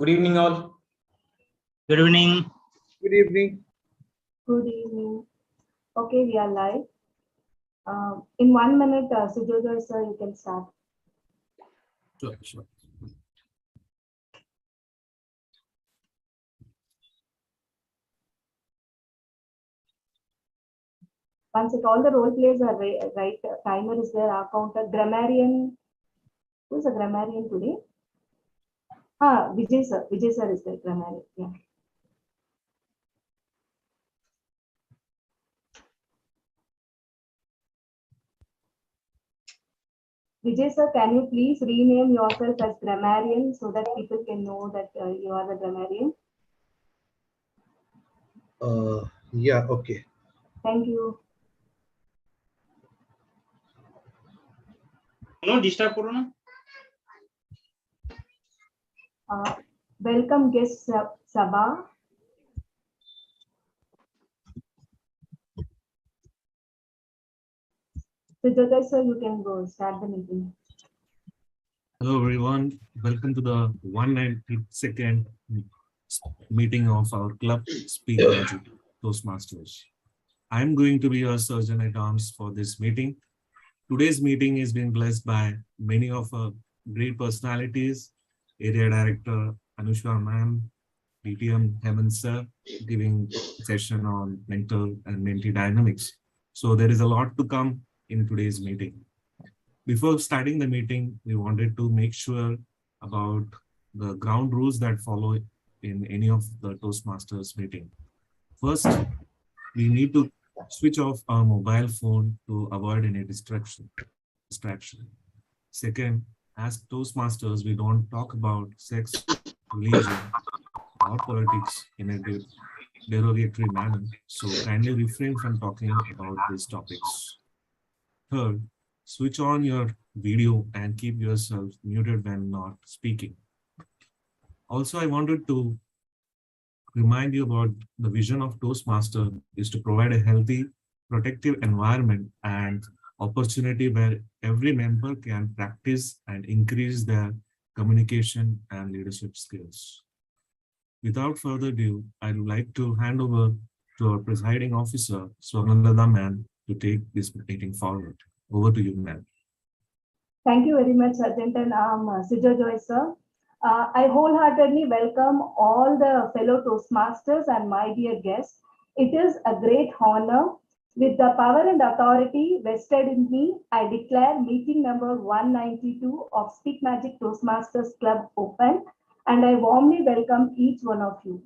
Good evening, all. Good evening. Good evening. Good evening. Okay, we are live. In 1 minute, Sujodha sir, you can start. Sure. Once it all the role plays are right, timer is there, our counter, grammarian. Who's a grammarian today? Vijay sir is the grammarian. Yeah. Vijay sir, can you please rename yourself as grammarian so that people can know that you are the grammarian? Yeah, okay. Thank you. No disturb करो ना. Welcome guest Sabha. Sujodha sir, you can go start the meeting. Hello everyone, welcome to the 192nd meeting of our club Speak Magic Toastmasters. I'm going to be your surgeon at arms for this meeting. Today's meeting is being blessed by many of our great personalities, Area Director Anushka ma'am, DTM Hemant sir, giving session on mental and mentee dynamics. So there is a lot to come in today's meeting. Before starting the meeting, we wanted to make sure about the ground rules that follow in any of the Toastmasters meeting. First, we need to switch off our mobile phone to avoid any distraction. Second, as Toastmasters, we don't talk about sex, religion, or politics in a derogatory manner, so kindly refrain from talking about these topics. Third, switch on your video and keep yourself muted when not speaking. Also, I wanted to remind you about the vision of Toastmaster is to provide a healthy, protective environment and opportunity where every member can practice and increase their communication and leadership skills. Without further ado, I'd like to hand over to our presiding officer, Swarnalada ma'am, to take this meeting forward. Over to you, ma'am. Thank you very much, Sergeant and Sujodha sir. I wholeheartedly welcome all the fellow Toastmasters and my dear guests. It is a great honor. With the power and authority vested in me, I declare meeting number 192 of Speak Magic Toastmasters Club open, and I warmly welcome each one of you.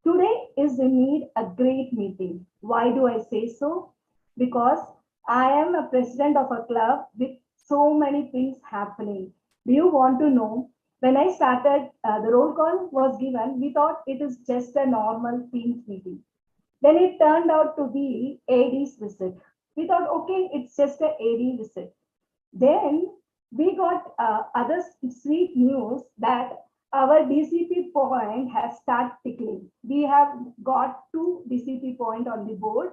Today is indeed a great meeting. Why do I say so? Because I am a president of a club with so many things happening. Do you want to know? When I started, the roll call was given, we thought it is just a normal Teams meeting. Then it turned out to be AD's visit. We thought, okay, it's just a AD visit. Then we got other sweet news that our DCP point has started tickling. We have got 2 DCP point on the board.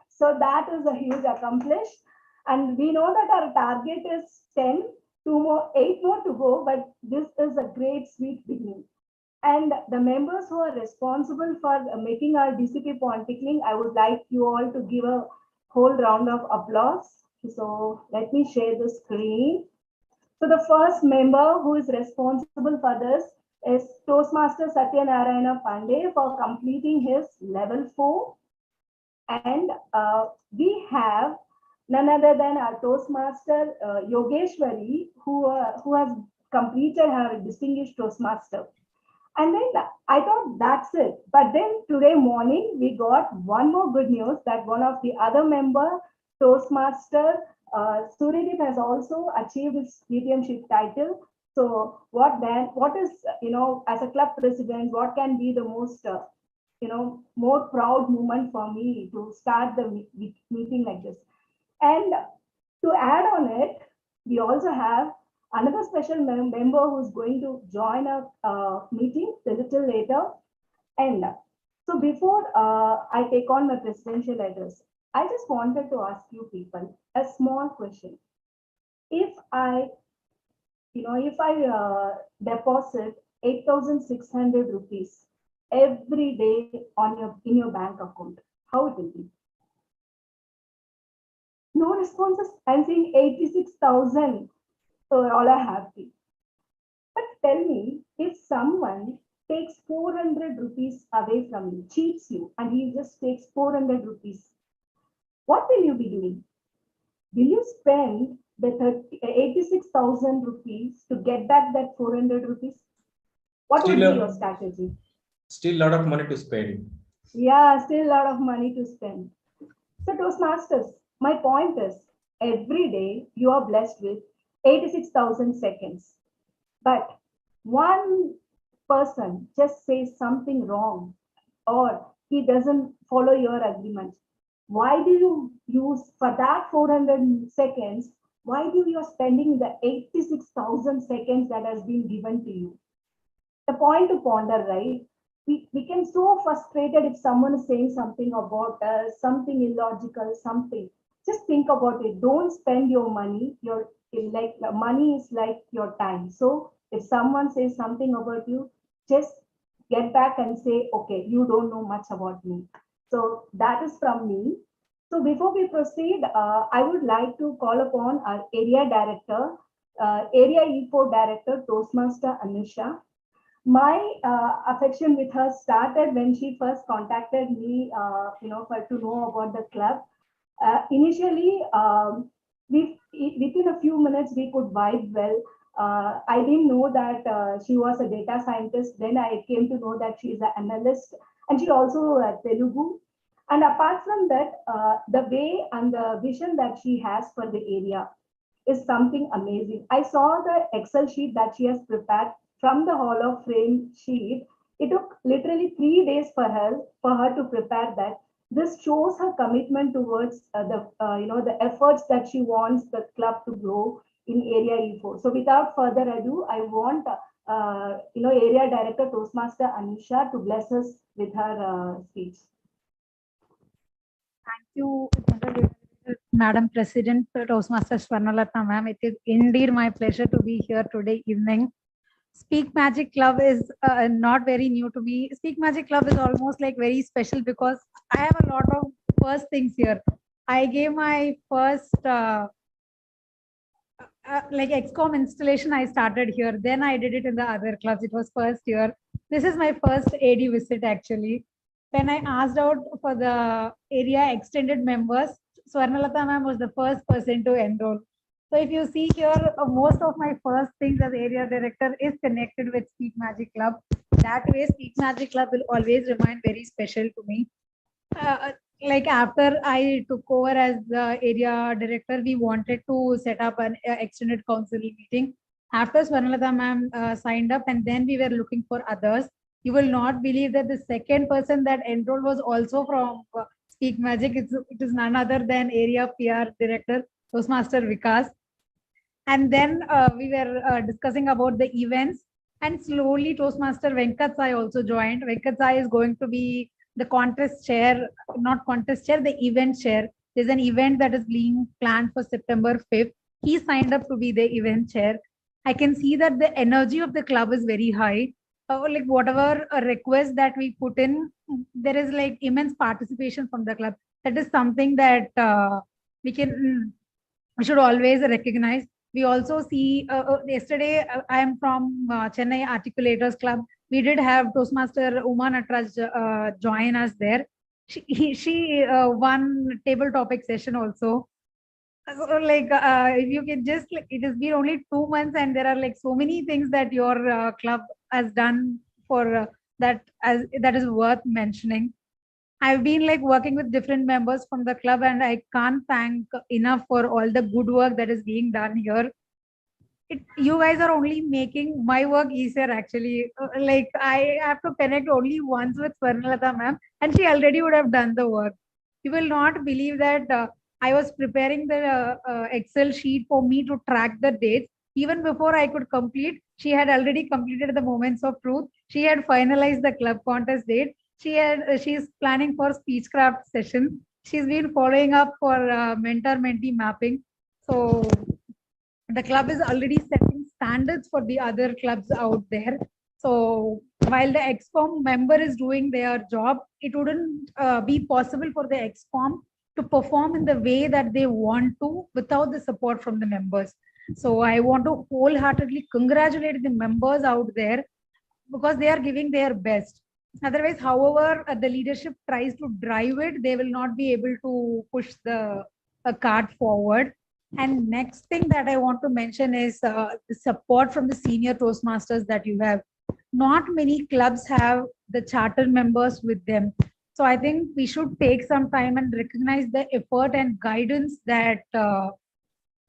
So that is a huge accomplishment. And we know that our target is 10, 8 more to go, but this is a great sweet beginning. And the members who are responsible for making our DCP point tickling, I would like you all to give a whole round of applause. So let me share the screen. So the first member who is responsible for this is Toastmaster Satyanarayana Pandey for completing his level 4. And we have none other than our Toastmaster Yogeshwari, who has completed her distinguished Toastmaster. And then I thought that's it. But then today morning, we got one more good news that one of the other member, Toastmaster Suryadeep, has also achieved his PTMship title. So what is, as a club president, what can be the most, more proud moment for me to start the meeting like this? And to add on it, we also have another special member who's going to join our meeting a little later. And so before I take on my presidential address, I just wanted to ask you people a small question. If I deposit 8,600 rupees every day in your bank account, how it will be? No responses. I'm saying 86,000. So all are happy. But tell me, if someone takes 400 rupees away from you, cheats you, and he just takes 400 rupees, what will you be doing? Will you spend the 86,000 rupees to get back that 400 rupees? What would be your strategy? Still a lot of money to spend. Yeah, still a lot of money to spend. So Toastmasters, my point is, every day you are blessed with 86,000 seconds. But one person just says something wrong or he doesn't follow your agreement. Why do you use for that 400 seconds? Why do you are spending the 86,000 seconds that has been given to you? The point to ponder, right? We can so frustrated if someone is saying something about us, something illogical, something. Just think about it. Don't spend your money. Like money is like your time. So if someone says something about you, just get back and say, okay, you don't know much about me. So that is from me. So before we proceed, I would like to call upon our area director, area E4 director, Toastmaster Anusha. My affection with her started when she first contacted me, to know about the club. Initially, within a few minutes, we could vibe well. I didn't know that she was a data scientist. Then I came to know that she is an analyst, and she also Telugu. And apart from that, the way and the vision that she has for the area is something amazing. I saw the Excel sheet that she has prepared from the Hall of Fame sheet. It took literally 3 days for her to prepare that. This shows her commitment towards the efforts that she wants the club to grow in Area E4. So without further ado, I want Area Director Toastmaster Anusha to bless us with her speech. Thank you, Madam President, Toastmasters Swarnalatna ma'am. It is indeed my pleasure to be here today evening. Speak Magic Club is not very new to me. Speak Magic Club is almost like very special because I have a lot of first things here. I gave my first like XCOM installation. I started here. Then I did it in the other clubs. It was first year. This is my first AD visit actually. When I asked out for the area extended members, Swarnalatha ma'am was the first person to enroll. So if you see here, most of my first things as area director is connected with Speak Magic Club. That way, Speak Magic Club will always remain very special to me. Like after I took over as the area director, we wanted to set up an extended council meeting. After Swarnalatha ma'am signed up, and then we were looking for others. You will not believe that the second person that enrolled was also from Speak Magic. It is none other than area PR director, Toastmaster Vikas. And then we were discussing about the events, and slowly Toastmaster Venkat Sai also joined. Venkat Sai is going to be the contest chair, not contest chair, the event chair. There's an event that is being planned for September 5th. He signed up to be the event chair. I can see that the energy of the club is very high. Like whatever request that we put in, there is like immense participation from the club. That is something that we should always recognize. We also see yesterday I am from Chennai Articulators Club. We did have Toastmaster Uma Natraj join us there. She won table topic session also. So like if you can just like, it has been only 2 months and there are like so many things that your club has done for that is worth mentioning. I've been like working with different members from the club, and I can't thank enough for all the good work that is being done here. You guys are only making my work easier actually. Like I have to connect only once with Swarnalatha ma'am, and she already would have done the work. You will not believe that I was preparing the Excel sheet for me to track the dates. Even before I could complete, she had already completed the moments of truth. She had finalized the club contest date. She's planning for speechcraft session. She's been following up for mentor-mentee mapping. So the club is already setting standards for the other clubs out there. So while the ExCom member is doing their job, it wouldn't be possible for the ExCom to perform in the way that they want to without the support from the members. So I want to wholeheartedly congratulate the members out there because they are giving their best. Otherwise, however, the leadership tries to drive it, they will not be able to push the cart forward. And next thing that I want to mention is the support from the senior Toastmasters that you have. Not many clubs have the charter members with them. So I think we should take some time and recognize the effort and guidance that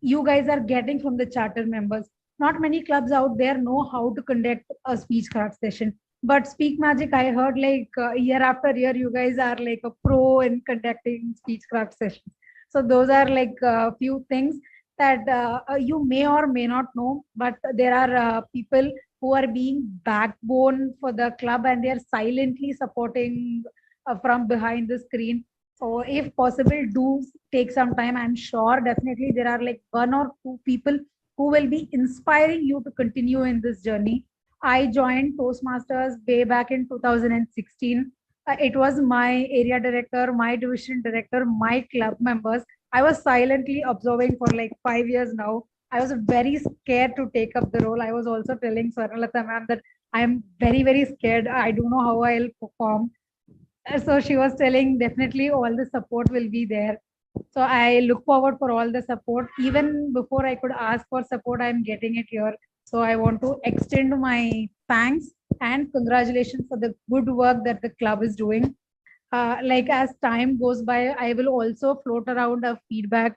you guys are getting from the charter members. Not many clubs out there know how to conduct a speech craft session. But Speak Magic, I heard like year after year, you guys are like a pro in conducting speech craft sessions. So those are like a few things that you may or may not know, but there are people who are being backbone for the club and they are silently supporting from behind the screen. So if possible, do take some time. I'm sure definitely there are like one or two people who will be inspiring you to continue in this journey. I joined Toastmasters way back in 2016. It was my area director, my division director, my club members. I was silently observing for like 5 years now. I was very scared to take up the role. I was also telling Swarnalata ma'am that I'm very, very scared. I don't know how I'll perform. So she was telling definitely all the support will be there. So I look forward for all the support. Even before I could ask for support, I'm getting it here. So I want to extend my thanks and congratulations for the good work that the club is doing. Like as time goes by, I will also float around a feedback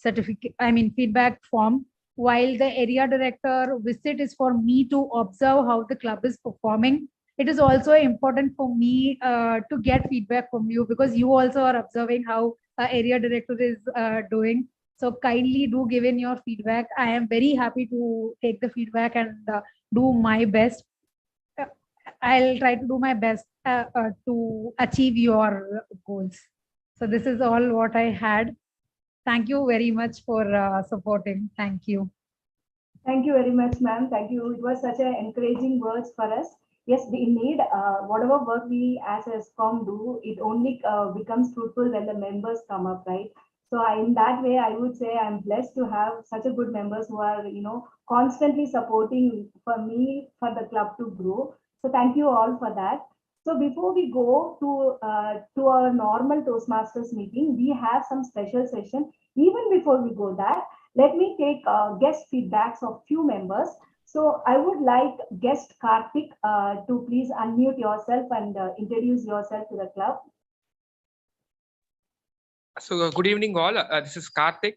feedback form. While the area director visit is for me to observe how the club is performing, it is also important for me to get feedback from you because you also are observing how area director is doing. So kindly do give in your feedback. I am very happy to take the feedback and do my best. I'll try to do my best to achieve your goals. So this is all what I had. Thank you very much for supporting. Thank you. Thank you very much, ma'am. Thank you. It was such an encouraging words for us. Yes, we need whatever work we as a SCOM do, it only becomes fruitful when the members come up, right? So in that way, I would say I'm blessed to have such a good members who are, constantly supporting for me, for the club to grow. So thank you all for that. So before we go to our normal Toastmasters meeting, we have some special session. Even before we go that, let me take guest feedbacks of few members. So I would like guest Karthik to please unmute yourself and introduce yourself to the club. So good evening all, this is Karthik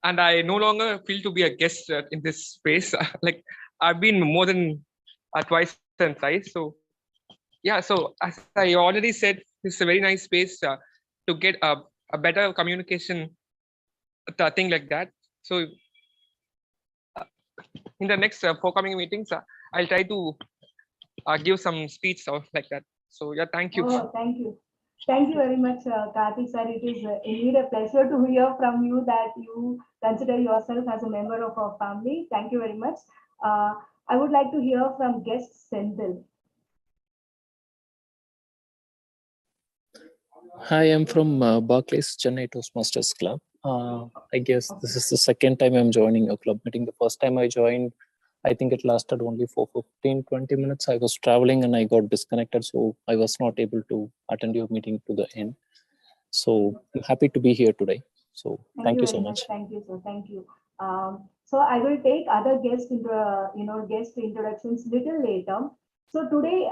and I no longer feel to be a guest in this space. Like I've been more than twice and thrice. So yeah, so as I already said, this is a very nice space to get a better communication thing like that. So in the next forthcoming meetings, I'll try to give some speech or like that. So yeah, thank you. Oh, thank you. Thank you very much, Karthik sir. It is indeed a pleasure to hear from you that you consider yourself as a member of our family. Thank you very much. I would like to hear from guest Senthil. Hi, I'm from Barclays Chennai Toastmasters Club. I guess this is the second time I'm joining a club meeting. The first time I joined, I think it lasted only for 15-20 minutes. I was traveling and I got disconnected, so I was not able to attend your meeting to the end. So I'm happy to be here today. So thank you so much. Thank you, sir. Thank you. So I will take other guest introductions little later. So today,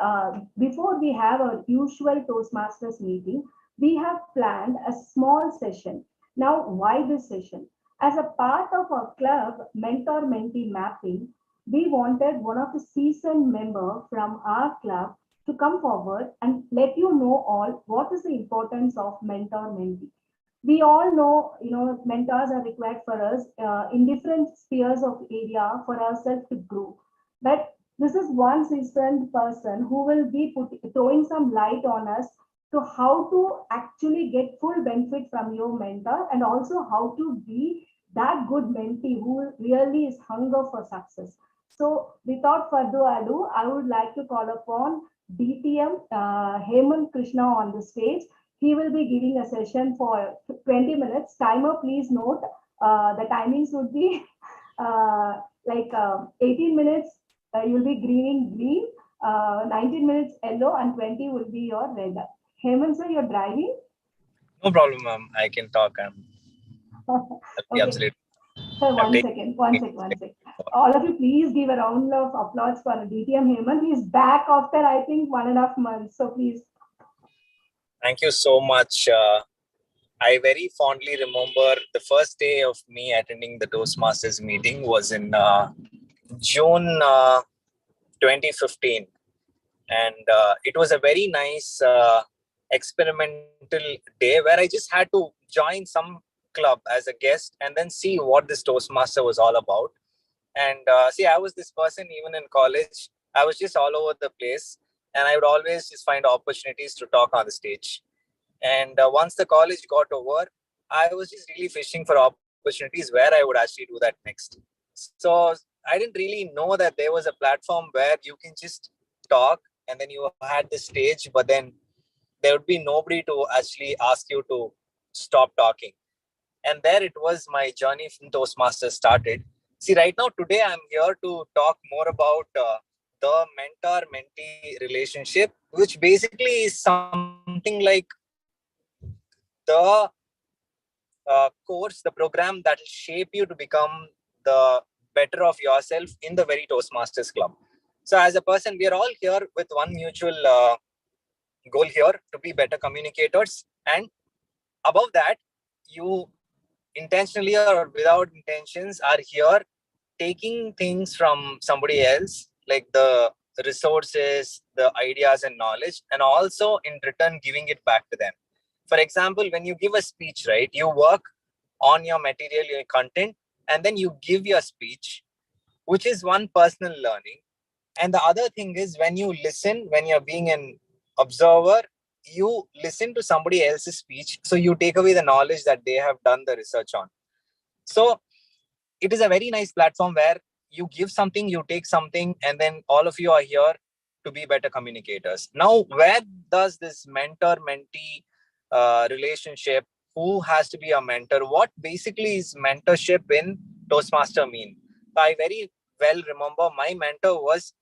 before we have our usual Toastmasters meeting, we have planned a small session. Now, why this session? As a part of our club mentor-mentee mapping, we wanted one of the seasoned member from our club to come forward and let you know all what is the importance of mentor-mentee. We all know, mentors are required for us in different spheres of area for ourselves to grow. But this is one seasoned person who will be throwing some light on us to how to actually get full benefit from your mentor and also how to be that good mentee who really is hunger for success. So without further ado, I would like to call upon DTM Hemant Krishna on the stage. He will be giving a session for 20 minutes. Timer, please note, the timings would be 18 minutes, you'll be green, 19 minutes yellow, and 20 will be your red. Hemant sir, you're driving? No problem, ma'am. I can talk. Okay. Absolutely. Sir, one second. All of you, please give a round of applause for DTM Hemant. He's back after, I think, 1.5 months. So please. Thank you so much. I very fondly remember the first day of me attending the Toastmasters meeting was in June 2015. And it was a very nice experimental day where I just had to join some club as a guest and then see what this Toastmaster was all about. And I was this person even in college. I was just all over the place, and I would always just find opportunities to talk on the stage. And once the college got over, I was just really fishing for opportunities where I would actually do that next. So I didn't really know that there was a platform where you can just talk and then you had the stage, but then there would be nobody to actually ask you to stop talking. And there it was, my journey from Toastmasters started. See, right now, today, I'm here to talk more about the mentor-mentee relationship, which basically is something like the course, the program that will shape you to become the better of yourself in the very Toastmasters club. So as a person, we are all here with one mutual goal here, to be better communicators. And above that, you intentionally or without intentions are here taking things from somebody else, like the resources, the ideas and knowledge, and also in return giving it back to them. For example, when you give a speech, right, you work on your material, your content, and then you give your speech, which is one personal learning. And the other thing is, when you listen, when you're being an observer, you listen to somebody else's speech. So you take away the knowledge that they have done the research on. So it is a very nice platform where you give something, you take something, and then all of you are here to be better communicators. Now, where does this mentor-mentee relationship, who has to be a mentor, what basically is mentorship in Toastmaster mean? I very well remember my mentor was,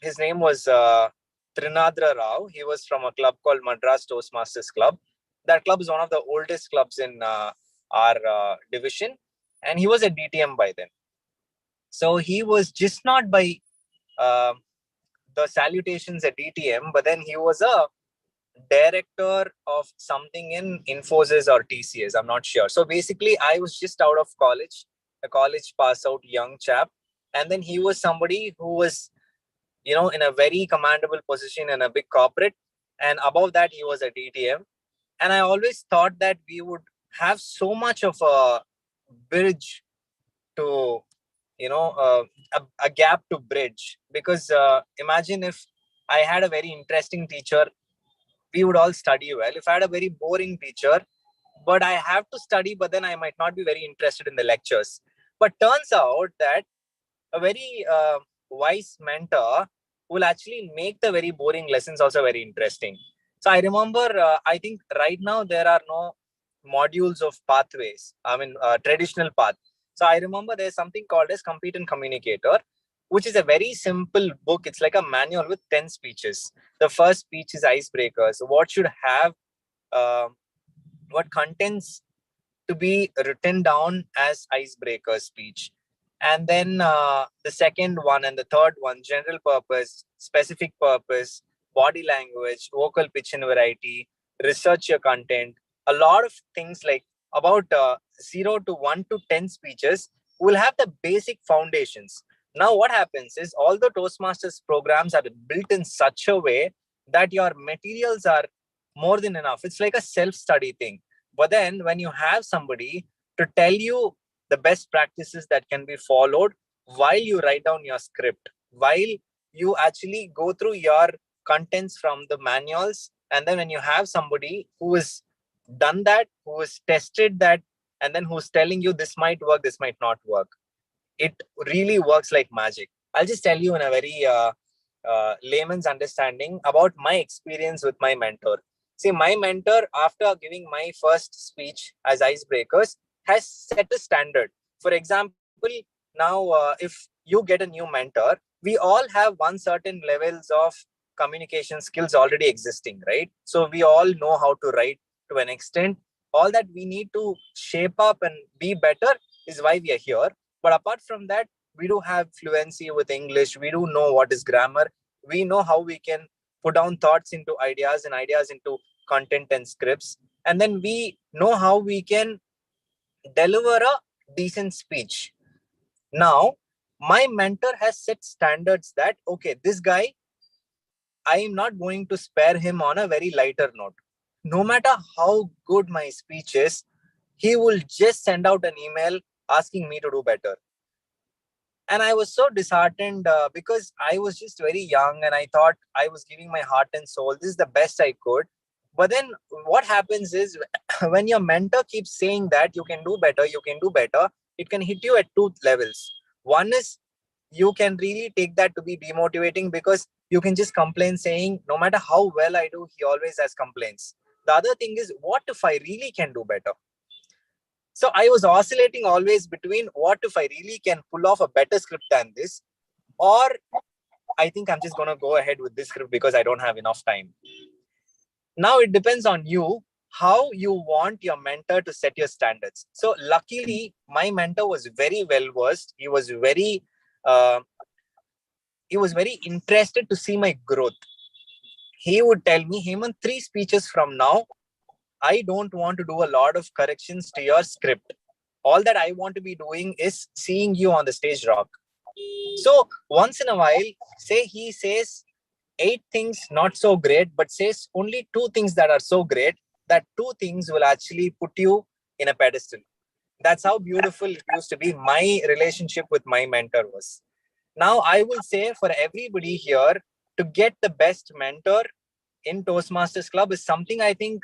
his name was Trinadra Rao. He was from a club called Madras Toastmasters Club. That club is one of the oldest clubs in our division. And he was a DTM by then. So he was just not by the salutations at DTM, but then he was a director of something in Infosys or TCS. I'm not sure. So basically, I was just out of college, a college pass out young chap. And then he was somebody who was, in a very commendable position in a big corporate. And above that, he was a DTM. And I always thought that we would have so much of a bridge to, a gap to bridge. Because imagine if I had a very interesting teacher, we would all study well. If I had a very boring teacher, but I have to study, but then I might not be very interested in the lectures. But turns out that a very wise mentor will actually make the very boring lessons also very interesting. So I remember, I think right now there are no modules of pathways, traditional path. So I remember there's something called as Compete and Communicator, which is a very simple book. It's like a manual with 10 speeches. The first speech is icebreakers. What should have, what contents to be written down as icebreaker speech. And then the second one and the third one, general purpose, specific purpose, body language, vocal pitch and variety, research your content. A lot of things like about 0 to 1 to 10 speeches will have the basic foundations. Now, what happens is all the Toastmasters programs are built in such a way that your materials are more than enough. It's like a self-study thing. But then when you have somebody to tell you the best practices that can be followed while you write down your script, while you actually go through your contents from the manuals, and then when you have somebody who has done that, who has tested that, and then who's telling you this might work, this might not work. it really works like magic. I'll just tell you in a very layman's understanding about my experience with my mentor. See, my mentor, after giving my first speech as icebreakers, has set a standard. For example, now if you get a new mentor, we all have one certain levels of communication skills already existing, right? So we all know how to write to an extent. All that we need to shape up and be better is why we are here. But apart from that, we do have fluency with English. We do know what is grammar. We know how we can put down thoughts into ideas and ideas into content and scripts. And then we know how we can deliver a decent speech. Now, my mentor has set standards that, okay, this guy, I am not going to spare him on a very lighter note. No matter how good my speech is, he will just send out an email asking me to do better. And I was so disheartened because I was just very young and I thought I was giving my heart and soul. This is the best I could. But then what happens is when your mentor keeps saying that you can do better, it can hit you at two levels. One is you can really take that to be demotivating because you can just complain saying, no matter how well I do, he always has complaints. The other thing is, what if I really can do better? So I was oscillating always between what if I really can pull off a better script than this, or I think I'm just going to go ahead with this script because I don't have enough time. Now it depends on you, how you want your mentor to set your standards. So luckily, my mentor was very well versed. He was very interested to see my growth. He would tell me, Hemant, 3 speeches from now, I don't want to do a lot of corrections to your script. All that I want to be doing is seeing you on the stage rock. So once in a while, say he says 8 things not so great, but says only 2 things that are so great, that 2 things will actually put you in a pedestal. That's how beautiful it used to be. My relationship with my mentor was. Now I will say for everybody here, to get the best mentor in Toastmasters Club is something I think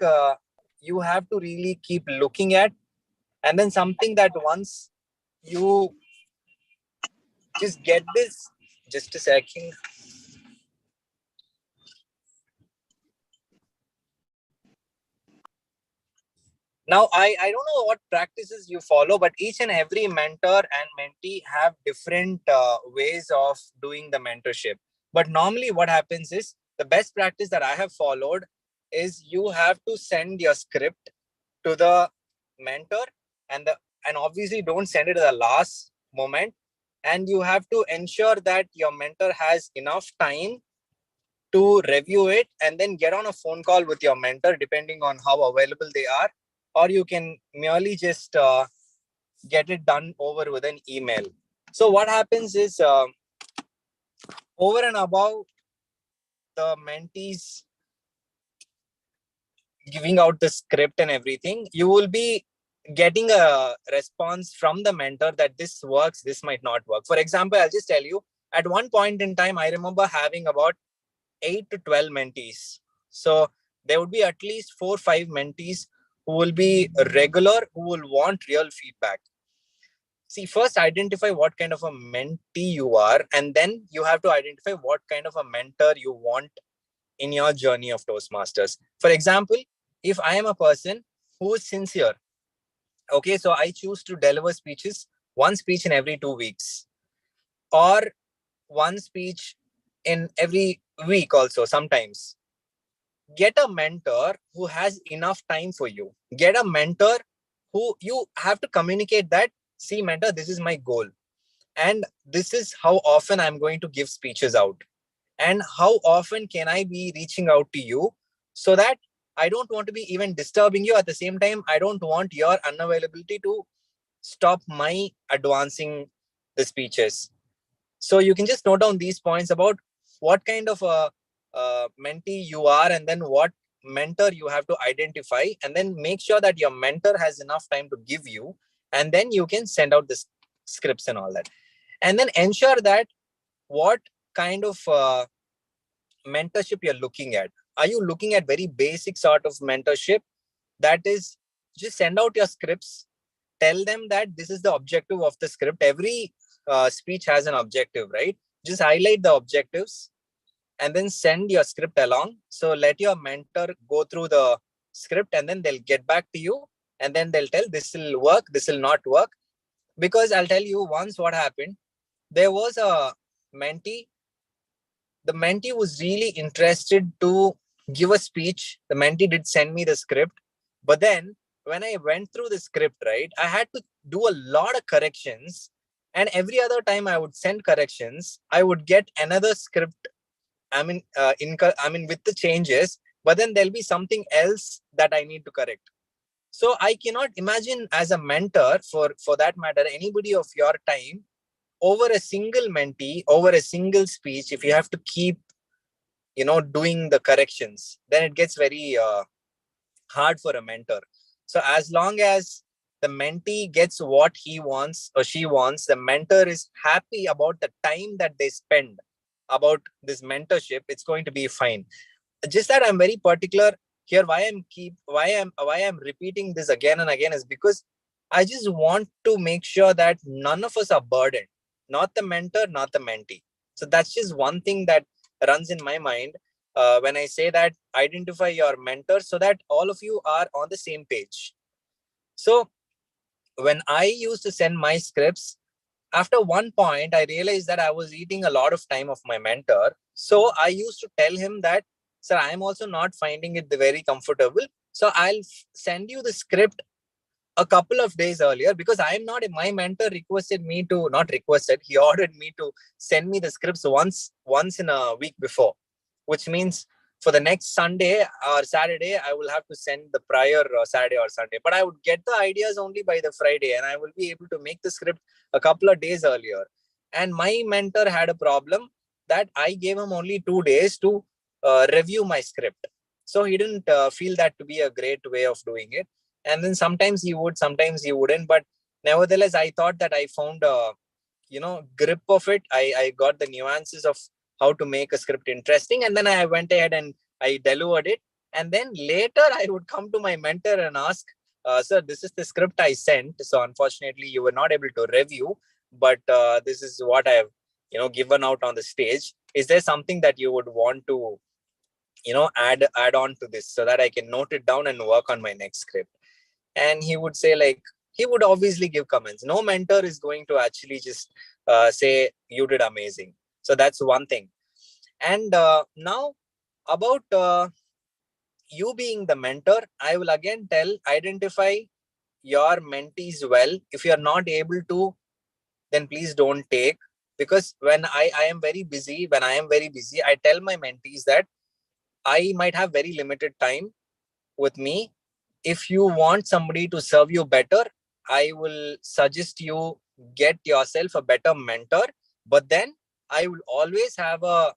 you have to really keep looking at. And then something that once you just get this, just a second. Now, I don't know what practices you follow, but each and every mentor and mentee have different ways of doing the mentorship. But normally what happens is, the best practice that I have followed is you have to send your script to the mentor and obviously don't send it at the last moment. And you have to ensure that your mentor has enough time to review it and then get on a phone call with your mentor, depending on how available they are. Or you can merely just get it done over with an email. So what happens is over and above the mentees giving out the script and everything, you will be getting a response from the mentor that this works, this might not work. For example, I'll just tell you, at one point in time, I remember having about 8 to 12 mentees. So there would be at least 4 or 5 mentees who will be regular, who will want real feedback. See, first identify what kind of a mentee you are, and then you have to identify what kind of a mentor you want in your journey of Toastmasters. For example, if I am a person who is sincere, okay, so I choose to deliver speeches, 1 speech in every 2 weeks, or 1 speech in every week also sometimes. Get a mentor who has enough time for you. Get a mentor who you have to communicate that, see, mentor, this is my goal. And this is how often I'm going to give speeches out. And how often can I be reaching out to you, so that I don't want to be even disturbing you. At the same time, I don't want your unavailability to stop my advancing the speeches. So you can just note down these points about what kind of a mentee you are, and then what mentor you have to identify, and then make sure that your mentor has enough time to give you, and then you can send out the scripts and all that. And then ensure that what kind of mentorship you're looking at. Are you looking at very basic sort of mentorship? That is, just send out your scripts, tell them that this is the objective of the script. Every speech has an objective, right? Just highlight the objectives and then send your script along. So let your mentor go through the script and then they'll get back to you and then they'll tell this will work, this will not work. Because I'll tell you once what happened. There was a mentee. The mentee was really interested to give a speech. The mentee did send me the script. But then when I went through the script, right, I had to do a lot of corrections. And every other time I would send corrections, I would get another script. With the changes, but then there'll be something else that I need to correct. So I cannot imagine as a mentor, for that matter, anybody of your time, over a single mentee, over a single speech, if you have to keep, doing the corrections, then it gets very hard for a mentor. So as long as the mentee gets what he wants or she wants, the mentor is happy about the time that they spend about this mentorship, it's going to be fine. Just that I'm very particular here. Why I'm repeating this again and again is because I just want to make sure that none of us are burdened, not the mentor, not the mentee. So that's just one thing that runs in my mind when I say that identify your mentor so that all of you are on the same page. So when I used to send my scripts, after one point, I realized that I was eating a lot of time of my mentor. So I used to tell him that, sir, I'm also not finding it very comfortable. So I'll send you the script a couple of days earlier because my mentor requested me to, not requested, he ordered me to send me the scripts once in a week before, which means for the next Sunday or Saturday, I will have to send the prior Saturday or Sunday. But I would get the ideas only by the Friday and I will be able to make the script a couple of days earlier. And my mentor had a problem that I gave him only 2 days to review my script. So he didn't feel that to be a great way of doing it. And then sometimes he would, sometimes he wouldn't. But nevertheless, I thought that I found a grip of it. I got the nuances of how to make a script interesting. And then I went ahead and I delivered it. And then later I would come to my mentor and ask, sir, this is the script I sent. So unfortunately, you were not able to review, but this is what I have, given out on the stage. Is there something that you would want to, add on to this so that I can note it down and work on my next script? And he would say, like, he would obviously give comments. No mentor is going to actually just say, you did amazing. So that's one thing. And now about you being the mentor, I will again identify your mentees well. If you're not able to, then please don't take. Because when I am very busy, I tell my mentees that I might have very limited time with me. If you want somebody to serve you better, I will suggest you get yourself a better mentor. But then I will always have a,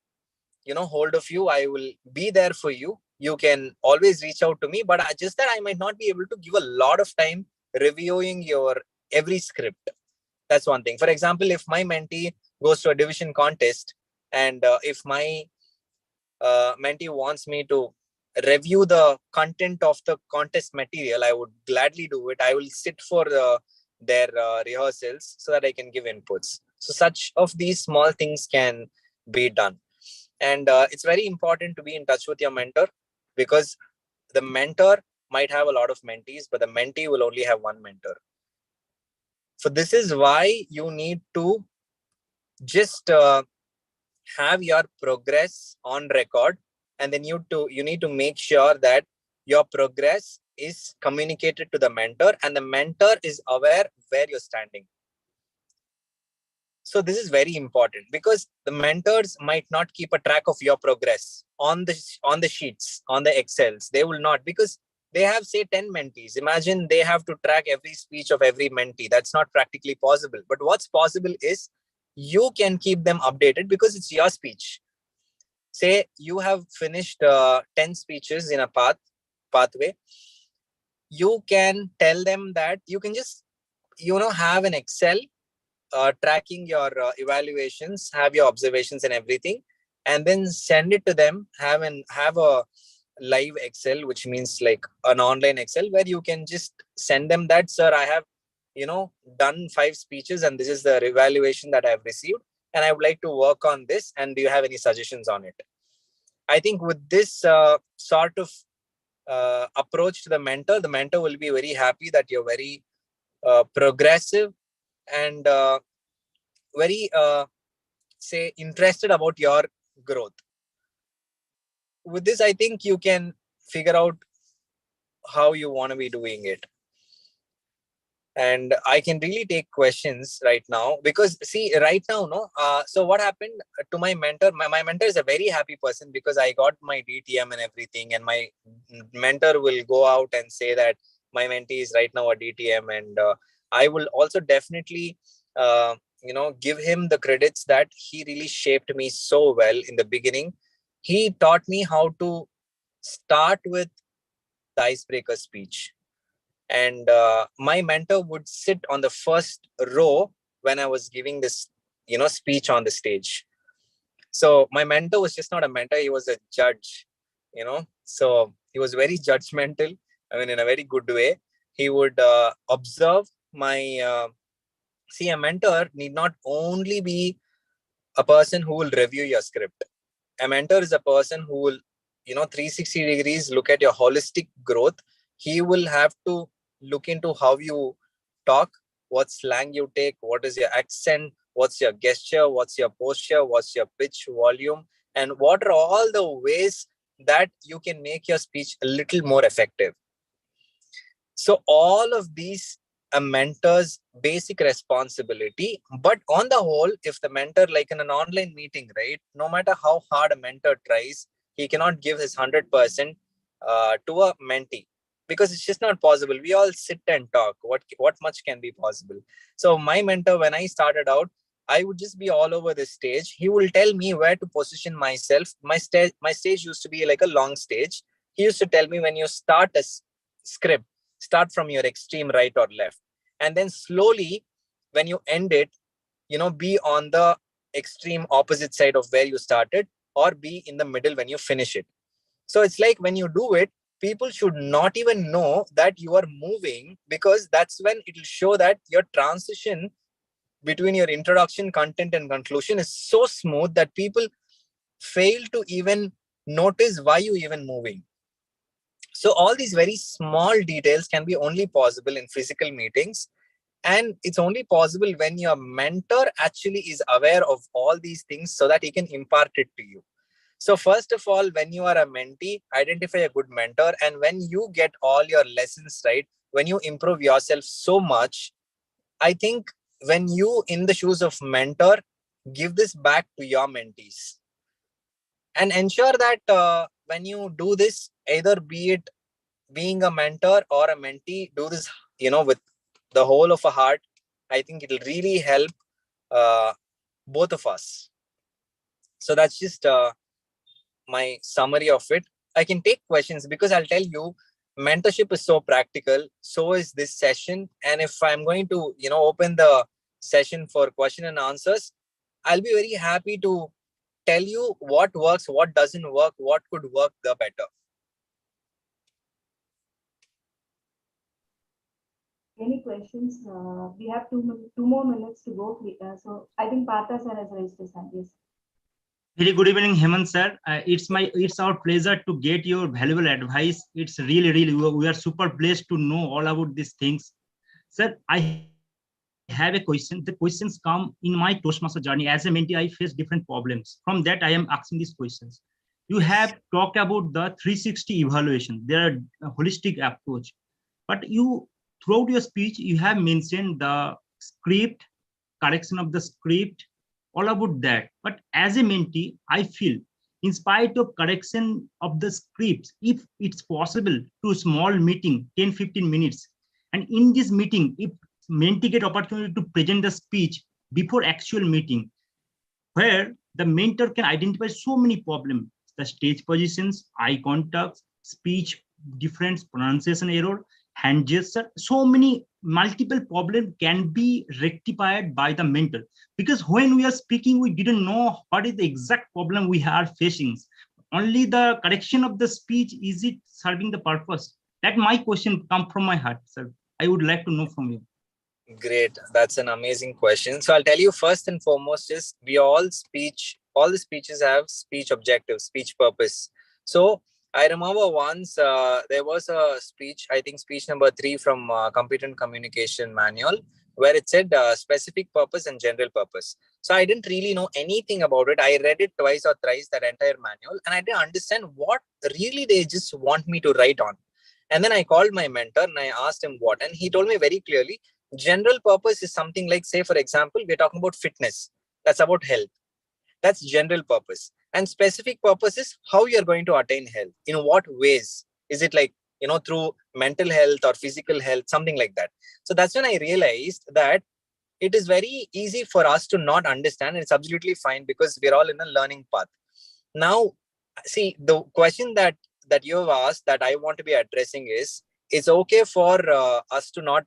hold of you. I will be there for you. You can always reach out to me, but just that I might not be able to give a lot of time reviewing your every script. That's one thing. For example, if my mentee goes to a division contest and if my mentee wants me to review the content of the contest material, I would gladly do it. I will sit for their rehearsals so that I can give inputs. So such of these small things can be done. And it's very important to be in touch with your mentor because the mentor might have a lot of mentees, but the mentee will only have one mentor. So this is why you need to just have your progress on record. And then you need to make sure that your progress is communicated to the mentor and the mentor is aware where you're standing. So this is very important because the mentors might not keep a track of your progress on the sheets, on the Excels. They will not, because they have, say, 10 mentees. Imagine they have to track every speech of every mentee. That's not practically possible. But what's possible is you can keep them updated because it's your speech. Say you have finished 10 speeches in a pathway. You can tell them that you can just, have an Excel tracking your evaluations, have your observations and everything, and then send it to them. Have a live Excel, which means like an online Excel where you can just send them that, sir, I have, done 5 speeches and this is the evaluation that I've received. And I would like to work on this. And do you have any suggestions on it? I think with this sort of approach to the mentor will be very happy that you're very progressive and very, say, interested about your growth. With this, I think you can figure out how you want to be doing it. And I can really take questions right now because see right now, so what happened to my mentor? My mentor is a very happy person because I got my DTM and everything. And my mentor will go out and say that my mentee is right now a DTM. And I will also definitely, give him the credits that he really shaped me so well in the beginning. He taught me how to start with the icebreaker speech. And my mentor would sit on the first row when I was giving this, speech on the stage. So my mentor was just not a mentor, he was a judge, So he was very judgmental, in a very good way. He would observe my, see, a mentor need not only be a person who will review your script. A mentor is a person who will, 360 degrees look at your holistic growth. He will have to look into how you talk, what slang you take, what is your accent, what's your gesture, what's your posture, what's your pitch volume, and what are all the ways that you can make your speech a little more effective. So all of these a mentor's basic responsibility. But on the whole, if the mentor, like in an online meeting, right, no matter how hard a mentor tries, he cannot give his 100% to a mentee. Because it's just not possible. We all sit and talk. What much can be possible? So my mentor, when I started out, I would just be all over the stage. He will tell me where to position myself. My stage used to be like a long stage. He used to tell me when you start a script, start from your extreme right or left. And then slowly, when you end it, be on the extreme opposite side of where you started or be in the middle when you finish it. So it's like when you do it, people should not even know that you are moving because that's when it will show that your transition between your introduction, content and conclusion is so smooth that people fail to even notice why you even moving. So all these very small details can be only possible in physical meetings. And it's only possible when your mentor actually is aware of all these things so that he can impart it to you. So first of all, when you are a mentee, identify a good mentor. And when you get all your lessons right, when you improve yourself so much, I think when you in the shoes of mentor, give this back to your mentees. And ensure that when you do this, either be it being a mentor or a mentee, do this, with the whole of a heart. I think it'll really help both of us. So that's just my summary of it. I can take questions because I'll tell you, mentorship is so practical. So is this session. And if I'm going to, open the session for question and answers, I'll be very happy to tell you what works, what doesn't work, what could work the better. Any questions? We have two more minutes to go. So I think Partha sir has raised his hand. Yes. Very good evening, Hemant sir. It's our pleasure to get your valuable advice. It's really, we are super blessed to know all about these things. Sir, I have a question. The questions come in my Toastmaster journey. As a mentee, I face different problems. From that, I am asking these questions. You have talked about the 360 evaluation, their holistic approach. But throughout your speech, you have mentioned the script, correction of the script, all about that. But as a mentee, I feel in spite of correction of the scripts, if it's possible to small meeting, 10-15 minutes, and in this meeting, if mentee get opportunity to present the speech before actual meeting, where the mentor can identify so many problems, the stage positions, eye contact, speech difference, pronunciation error, hand gesture, so many multiple problems can be rectified by the mentor. Because when we are speaking, we didn't know what is the exact problem we are facing. Only the correction of the speech, is it serving the purpose? That my question come from my heart, sir. I would like to know from you. Great. That's an amazing question. So I'll tell you first and foremost is all the speeches have speech objectives, speech purpose. So I remember once there was a speech, I think speech number 3 from Computer Communication Manual, where it said specific purpose and general purpose. So I didn't really know anything about it. I read it twice or thrice, that entire manual, and I didn't understand what really they just want me to write on. And then I called my mentor and I asked him what, and he told me very clearly, general purpose is something like, say, for example, we're talking about fitness. That's about health. That's general purpose. And specific purpose is how you're going to attain health. In what ways? Is it like, through mental health or physical health, something like that. So that's when I realized that it is very easy for us to not understand. And it's absolutely fine because we're all in a learning path. Now, see, the question that you have asked that I want to be addressing is, it's okay for us to not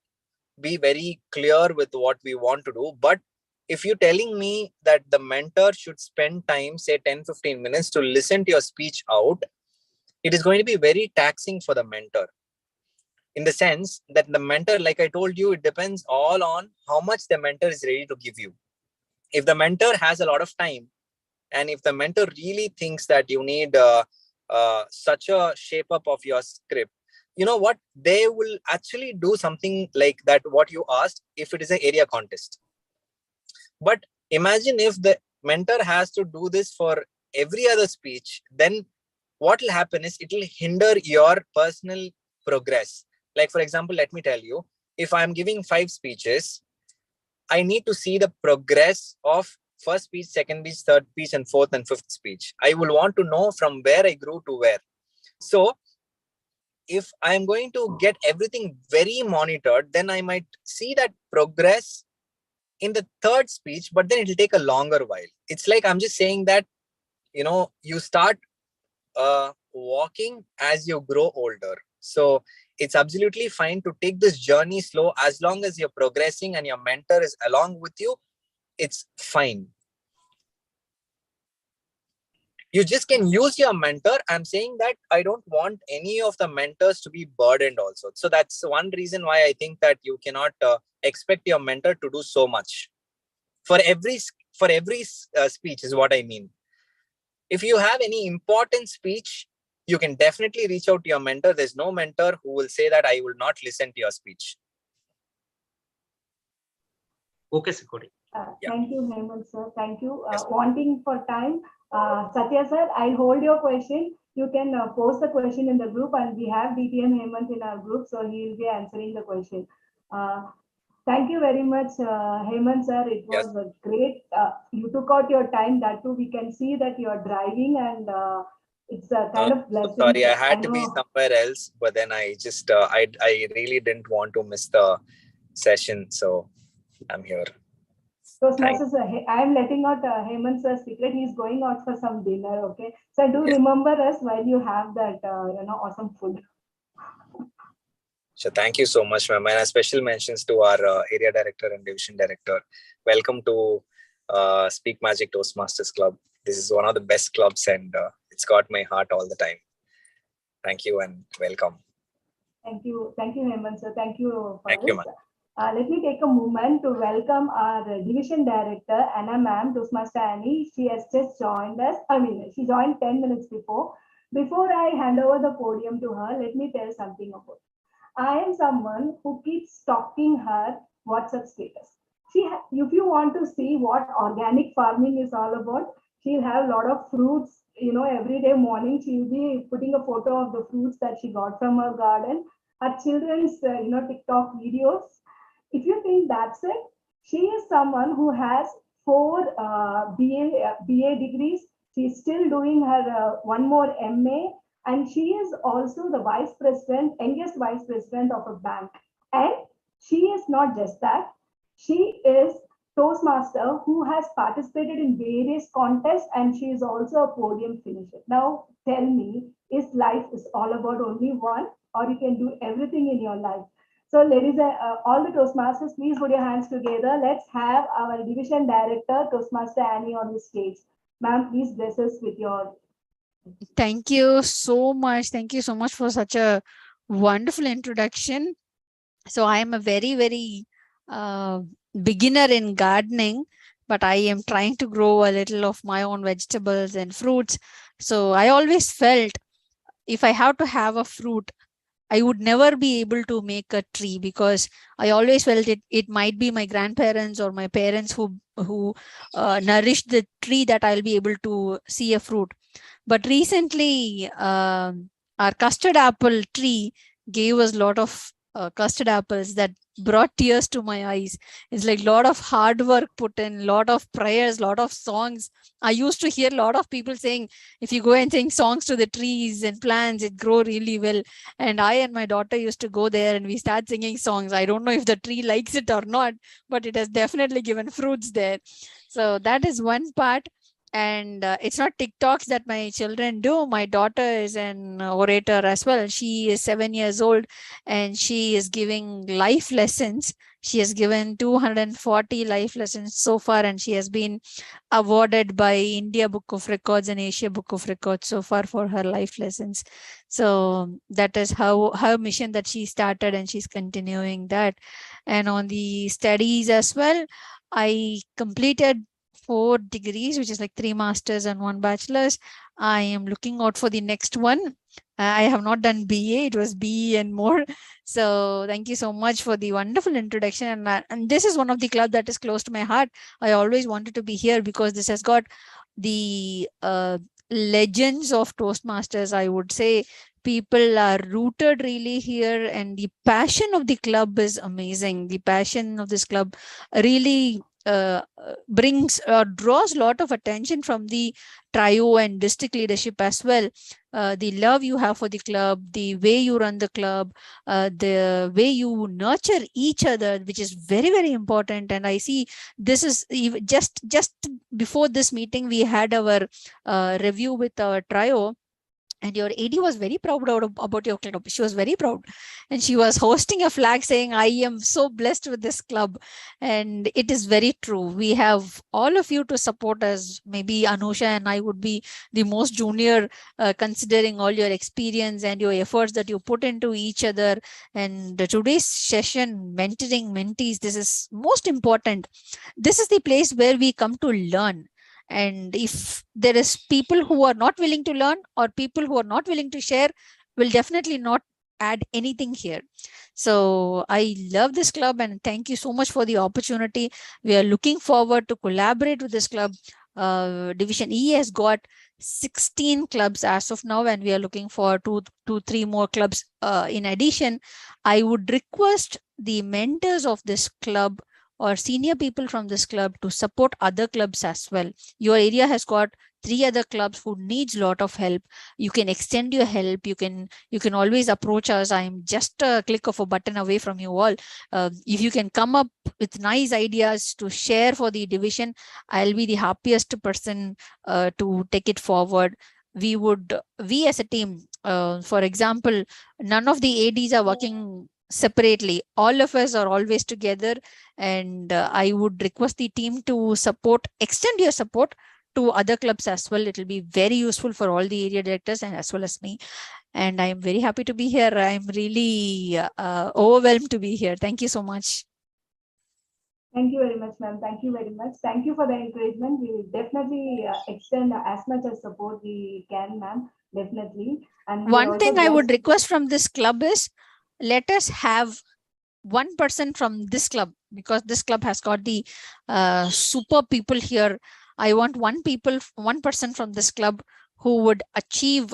be very clear with what we want to do. But if you're telling me that the mentor should spend time, say 10-15 minutes to listen to your speech out, it is going to be very taxing for the mentor. In the sense that the mentor, like I told you, it depends all on how much the mentor is ready to give you. If the mentor has a lot of time, and if the mentor really thinks that you need such a shape up of your script, you know what, they will actually do something like that, what you asked, if it is an area contest. But imagine if the mentor has to do this for every other speech, then what will happen is it will hinder your personal progress. Like, for example, let me tell you, if I'm giving 5 speeches, I need to see the progress of first speech, second speech, third speech, and fourth and fifth speech. I will want to know from where I grew to where. So if I'm going to get everything very monitored, then I might see that progress in the third speech, but then it'll take a longer while. It's like, I'm just saying that, you start walking as you grow older. So it's absolutely fine to take this journey slow. As long as you're progressing and your mentor is along with you, it's fine. You just can use your mentor. I'm saying that I don't want any of the mentors to be burdened also. So that's one reason why I think that you cannot expect your mentor to do so much for every speech is what I mean. If you have any important speech, you can definitely reach out to your mentor. There's no mentor who will say that I will not listen to your speech. Okay, Sikori. Thank you, Hemant sir. Thank you. Wanting for time, Satya sir, I'll hold your question. You can post the question in the group, and we have DTM Hemant in our group, so he will be answering the question. Thank you very much, Hemant sir. It was a great. You took out your time. That too, we can see that you are driving, and it's a kind of blessing. Sorry, I had to be somewhere else, but then I just I really didn't want to miss the session, so I'm here. Toastmasters, I am letting out Hemant sir's secret. He's going out for some dinner. Okay, so do remember us while you have that awesome food. So thank you so much, ma'am. And a special mentions to our area director and division director. Welcome to Speak Magic Toastmasters Club. This is one of the best clubs, and it's got my heart all the time. Thank you and welcome. Thank you, Hemant sir. Thank you for Thank this. you, ma'am. Let me take a moment to welcome our division director, Anna ma'am, Toastmaster Annie. She has just joined us. She joined 10 minutes before. Before I hand over the podium to her, let me tell something about it. I am someone who keeps stalking her WhatsApp status. If you want to see what organic farming is all about, she'll have a lot of fruits. Every day morning, she'll be putting a photo of the fruits that she got from her garden. Her children's, TikTok videos. If you think that's it, she is someone who has 4 BA degrees. She's still doing her one more MA, and she is also the youngest vice president of a bank. And she is not just that, she is Toastmaster who has participated in various contests, and she is also a podium finisher. Now tell me, is life is all about only one, or you can do everything in your life? So ladies, all the Toastmasters, please put your hands together. Let's have our division director, Toastmaster Annie, on the stage. Ma'am, please bless us with your... Thank you so much. Thank you so much for such a wonderful introduction. So I am a very, very beginner in gardening, but I am trying to grow a little of my own vegetables and fruits. So I always felt if I have to have a fruit, I would never be able to make a tree, because I always felt it might be my grandparents or my parents who nourished the tree that I'll be able to see a fruit. But recently, our custard apple tree gave us a lot of custard apples that brought tears to my eyes. It's like a lot of hard work put in, lot of prayers, lot of songs. I used to hear a lot of people saying, if you go and sing songs to the trees and plants, it grow really well. And I and my daughter used to go there and we start singing songs. I don't know if the tree likes it or not, but it has definitely given fruits there. So that is one part. And it's not TikToks that my children do. My daughter is an orator as well. She is 7 years old and she is giving life lessons. She has given 240 life lessons so far, and she has been awarded by India Book of Records and Asia Book of Records so far for her life lessons. So that is how her mission that she started, and she's continuing that. And on the studies as well, I completed 4 degrees, which is like 3 masters and 1 bachelor's. I am looking out for the next one. I have not done BA, it was BE and more. So thank you so much for the wonderful introduction. And this is one of the club that is close to my heart. I always wanted to be here because this has got the legends of Toastmasters. I would say people are rooted really here, and the passion of the club is amazing. The passion of this club really draws a lot of attention from the trio and district leadership as well. The love you have for the club, the way you run the club, the way you nurture each other, which is very, very important. And I see this is just before this meeting, we had our review with our trio. And your AD was very proud about your club. She was very proud. And she was hosting a flag saying, I am so blessed with this club. And it is very true. We have all of you to support us. Maybe Anusha and I would be the most junior, considering all your experience and your efforts that you put into each other. And today's session, mentoring mentees, this is most important. This is the place where we come to learn. And if there is people who are not willing to learn or people who are not willing to share, will definitely not add anything here. So I love this club and thank you so much for the opportunity. We are looking forward to collaborate with this club. Division E has got 16 clubs as of now, and we are looking for 3 more clubs in addition. I would request the mentors of this club or senior people from this club to support other clubs as well. Your area has got 3 other clubs who needs a lot of help. You can extend your help. You can always approach us. I'm just a click of a button away from you all. If you can come up with nice ideas to share for the division, I'll be the happiest person to take it forward. We as a team, for example, none of the ADs are working separately. All of us are always together, and I would request the team to extend your support to other clubs as well. It will be very useful for all the area directors and as well as me. And I'm very happy to be here. I'm really overwhelmed to be here. Thank you so much. Thank you very much, ma'am. Thank you very much. Thank you for the encouragement. We will definitely extend as much as support we can, ma'am. Definitely. And one thing I would request from this club is, let us have one person from this club, because this club has got the super people here. I want one person from this club who would achieve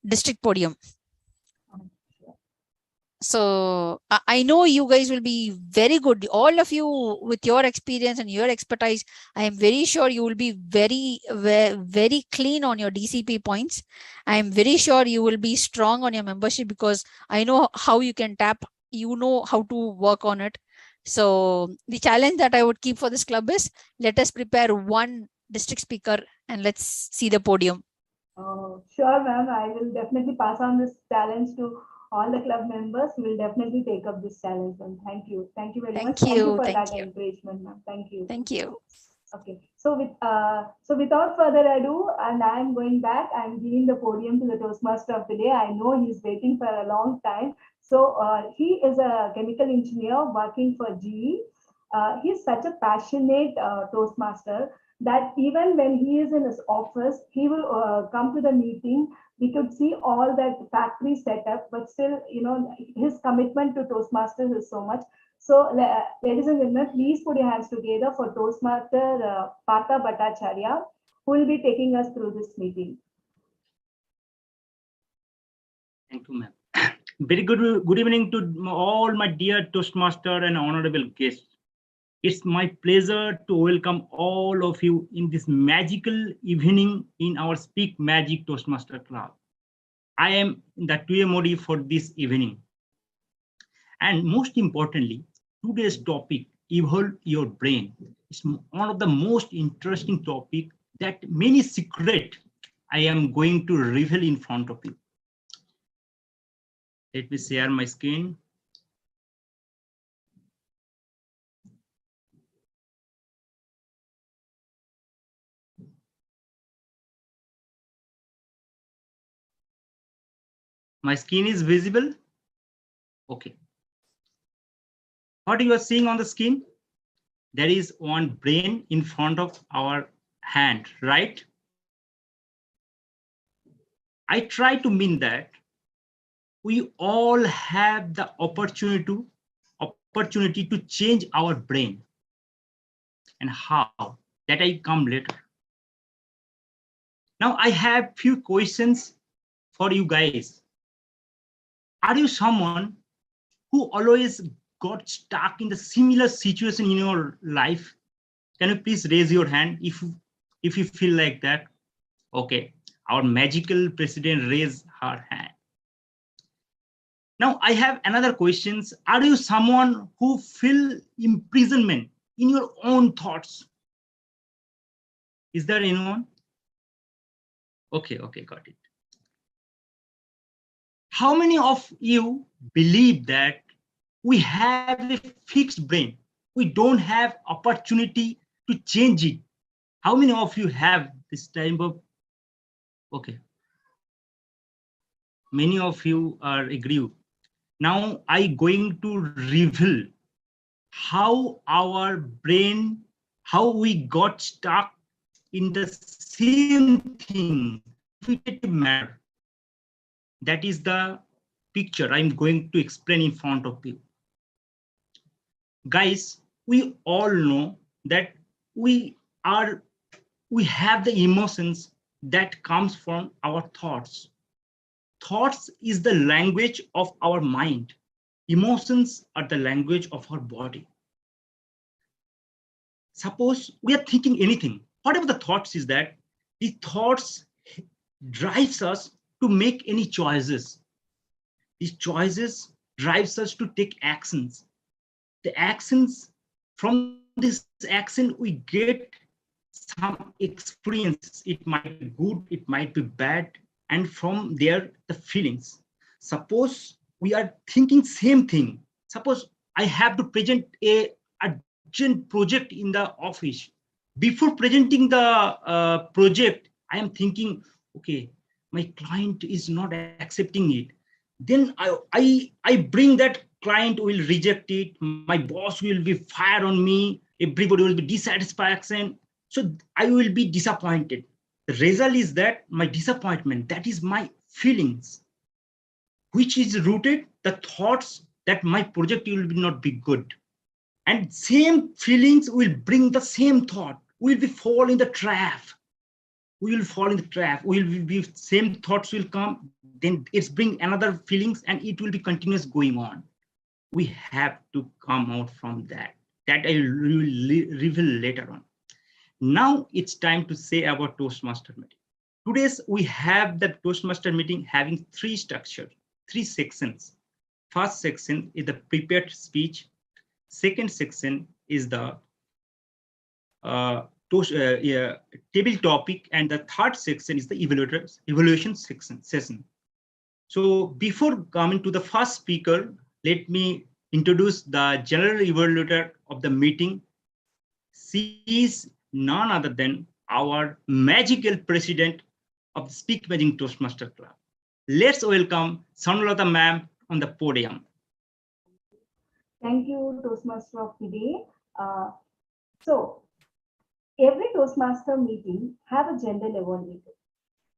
district podium. So I know you guys will be very good. All of you with your experience and your expertise, I am very sure you will be very, very clean on your DCP points. I am very sure you will be strong on your membership, because I know how you can tap, you know how to work on it. So the challenge that I would keep for this club is, let us prepare one district speaker and let's see the podium. Sure, ma'am. I will definitely pass on this challenge to all the club members. We will definitely take up this challenge. And thank you. Thank you very much. Thank you for that encouragement, ma'am. Thank you. Thank you. Okay. So without further ado, and I'm going back, I'm giving the podium to the Toastmaster of the day. I know he's waiting for a long time. So he is a chemical engineer working for GE. He's such a passionate Toastmaster that even when he is in his office, he will come to the meeting. We could see all that factory setup, but still, his commitment to Toastmasters is so much. So, ladies and gentlemen, please put your hands together for Toastmaster Partha Bhattacharya, who will be taking us through this meeting. Thank you, ma'am. Very good evening to all my dear Toastmaster and honorable guests. It's my pleasure to welcome all of you in this magical evening in our Speak Magic Toastmaster Club. I am the TMOD for this evening. And most importantly, today's topic, Evolve Your Brain, is one of the most interesting topics that many secret I am going to reveal in front of you. Let me share my screen. My screen is visible. Okay. What you are seeing on the screen? There is one brain in front of our hand, right? I try to mean that we all have the opportunity to change our brain. And how? That I come later. Now I have few questions for you guys. Are you someone who always got stuck in the similar situation in your life? Can you please raise your hand if you feel like that? Okay, our magical president raised her hand. Now I have another questions. Are you someone who feel imprisonment in your own thoughts? Is there anyone? Okay, got it. How many of you believe that we have a fixed brain? We don't have opportunity to change it. How many of you have this type of? Okay. Many of you are agree. Now I going to reveal how our brain, how we got stuck in the same thing, repetitive manner. That is the picture I'm going to explain in front of you. Guys, we all know that we have the emotions that comes from our thoughts. Thoughts is the language of our mind. Emotions are the language of our body. Suppose we are thinking anything, whatever the thoughts is that, the thoughts drives us to make any choices. These choices drives us to take actions. The actions, from this action, we get some experiences. It might be good, it might be bad, and from there, the feelings. Suppose we are thinking same thing. Suppose I have to present a urgent project in the office. Before presenting the project, I am thinking, okay, my client is not accepting it. Then I bring that client will reject it. My boss will be fired on me. Everybody will be dissatisfied. So I will be disappointed. The result is that my disappointment, that is my feelings, which is rooted the thoughts that my project will not be good. And same feelings will bring the same thought. We'll be fall in the trap. We will fall in the trap. Same thoughts will come. Then it's bring another feelings, and it will be continuous going on. We have to come out from that. That I will reveal later on. Now it's time to say about Toastmaster meeting. Today's we have the Toastmaster meeting having three structures, three sections. First section is the prepared speech. Second section is the table topic, and the third section is the evaluation session. So before coming to the first speaker, let me introduce the general evaluator of the meeting. She is none other than our magical president of the Speak Magic Toastmaster Club. Let's welcome Sanulata ma'am on the podium. Thank you, Toastmaster of the day. So, every Toastmaster meeting have a gender evaluator.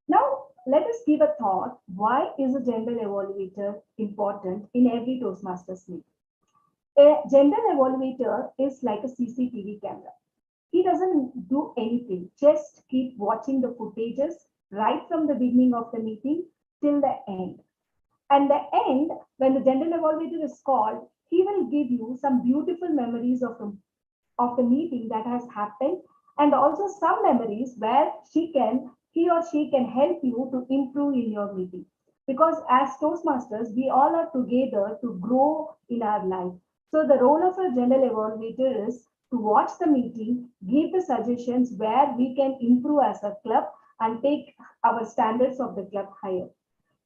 Now, let us give a thought. Why is a gender evaluator important in every Toastmasters meeting? A gender evaluator is like a CCTV camera. He doesn't do anything, just keep watching the footages right from the beginning of the meeting till the end. And the end, when the gender evaluator is called, he will give you some beautiful memories of the meeting that has happened, and also some memories where he or she can help you to improve in your meeting. Because as Toastmasters, we all are together to grow in our life. So the role of a gender evaluator is to watch the meeting, give the suggestions where we can improve as a club and take our standards of the club higher.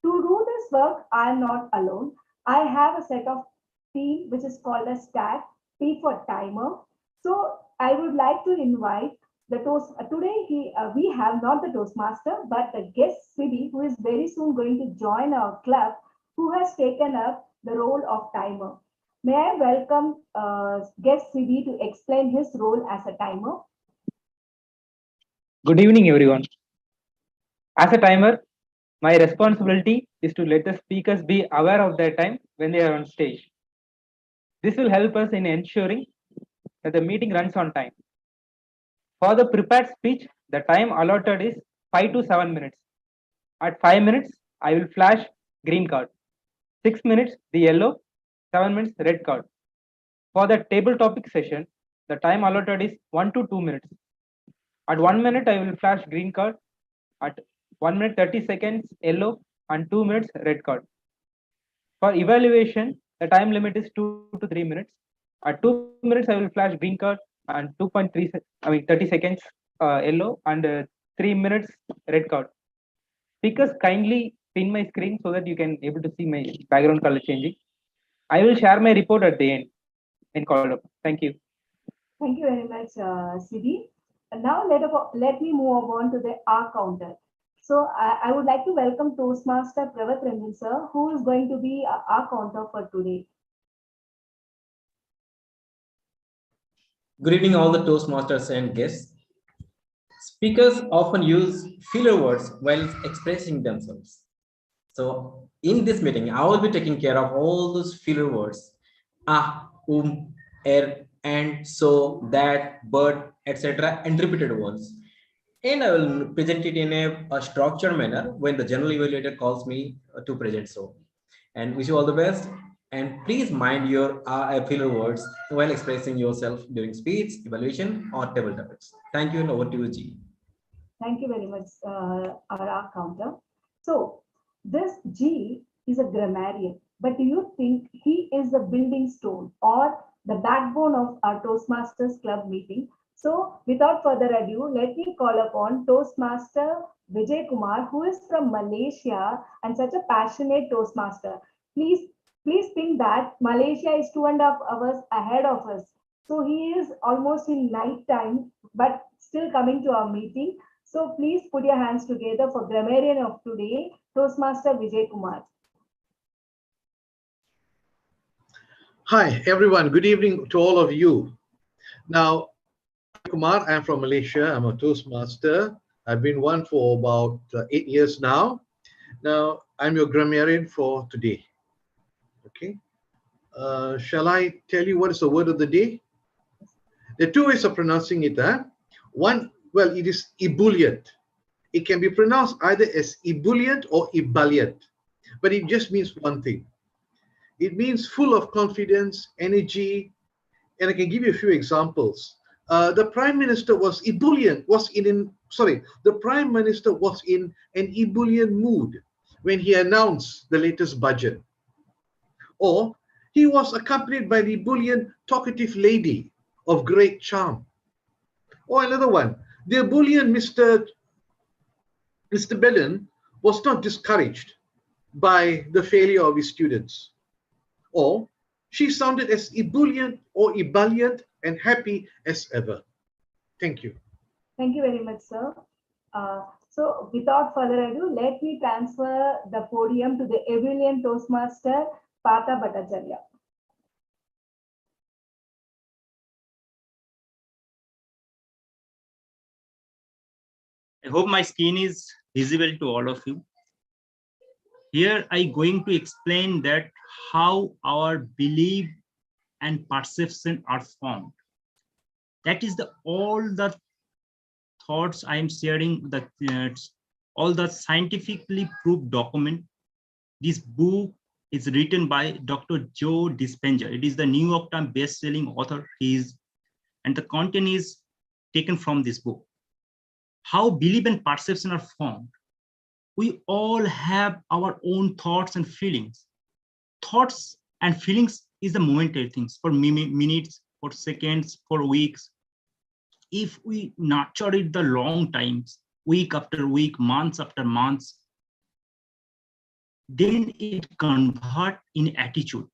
To do this work, I am not alone. I have a set of T which is called a stack, T for timer. So I would like to invite the today we have not the Toastmaster, but the guest Sibi, who is very soon going to join our club, who has taken up the role of timer. May I welcome guest Sibi to explain his role as a timer? Good evening, everyone. As a timer, my responsibility is to let the speakers be aware of their time when they are on stage. This will help us in ensuring that the meeting runs on time. For the prepared speech, the time allotted is 5 to 7 minutes. At 5 minutes, I will flash green card. 6 minutes, the yellow, 7 minutes, red card. For the table topic session, the time allotted is 1 to 2 minutes. At 1 minute, I will flash green card. At 1 minute 30 seconds, yellow, and 2 minutes, red card. For evaluation, the time limit is 2 to 3 minutes. At 2 minutes, I will flash green card, and 30 seconds yellow, and 3 minutes red card. Speakers, kindly pin my screen so that you can able to see my background color changing. I will share my report at the end in call up. Thank you. Thank you very much, Sibi. Now let me move on to the R counter. So I would like to welcome Toastmaster Pravat Ranjan sir, who is going to be our counter for today. Good evening, all the Toastmasters and guests. Speakers often use filler words while expressing themselves. So in this meeting, I will be taking care of all those filler words. And, so, that, but, etc. and repeated ones. And I will present it in a structured manner when the general evaluator calls me to present so. And wish you all the best. And please mind your filler words while expressing yourself during speech, evaluation, or table topics. Thank you, and over to you, G. Thank you very much, our counter. So this G is a grammarian, but do you think he is the building stone or the backbone of our Toastmasters Club meeting? So without further ado, let me call upon Toastmaster Vijay Kumar, who is from Malaysia and such a passionate Toastmaster. Please think that Malaysia is 2.5 hours ahead of us. So he is almost in night time, but still coming to our meeting. So please put your hands together for grammarian of today, Toastmaster Vijay Kumar. Hi, everyone. Good evening to all of you. Now, Kumar, I'm from Malaysia. I'm a Toastmaster. I've been one for about 8 years now. Now, I'm your grammarian for today. Okay. Shall I tell you what is the word of the day? There are two ways of pronouncing it. One, well, it is ebullient. It can be pronounced either as ebullient or ebullient, but it just means one thing. It means full of confidence, energy, and I can give you a few examples. The Prime Minister was ebullient, the Prime Minister was in an ebullient mood when he announced the latest budget. Or he was accompanied by the ebullient, talkative lady of great charm. Or another one, the ebullient Mr. Belen was not discouraged by the failure of his students. Or she sounded as ebullient or ebullient and happy as ever. Thank you. Thank you very much, sir. So without further ado, let me transfer the podium to the ebullient Toastmaster, Partha Bhattacharya. I hope my screen is visible to all of you. Here I going to explain that how our belief and perception are formed. That is all the thoughts I am sharing, all the scientifically proved document. This book is written by Dr. Joe Dispenza. It is the New York Times best-selling author. And the content is taken from this book. How belief and perception are formed. We all have our own thoughts and feelings. Thoughts and feelings is the momentary things for minutes, for seconds, for weeks. If we nurture it the long times, week after week, months after months, then it convert in attitude.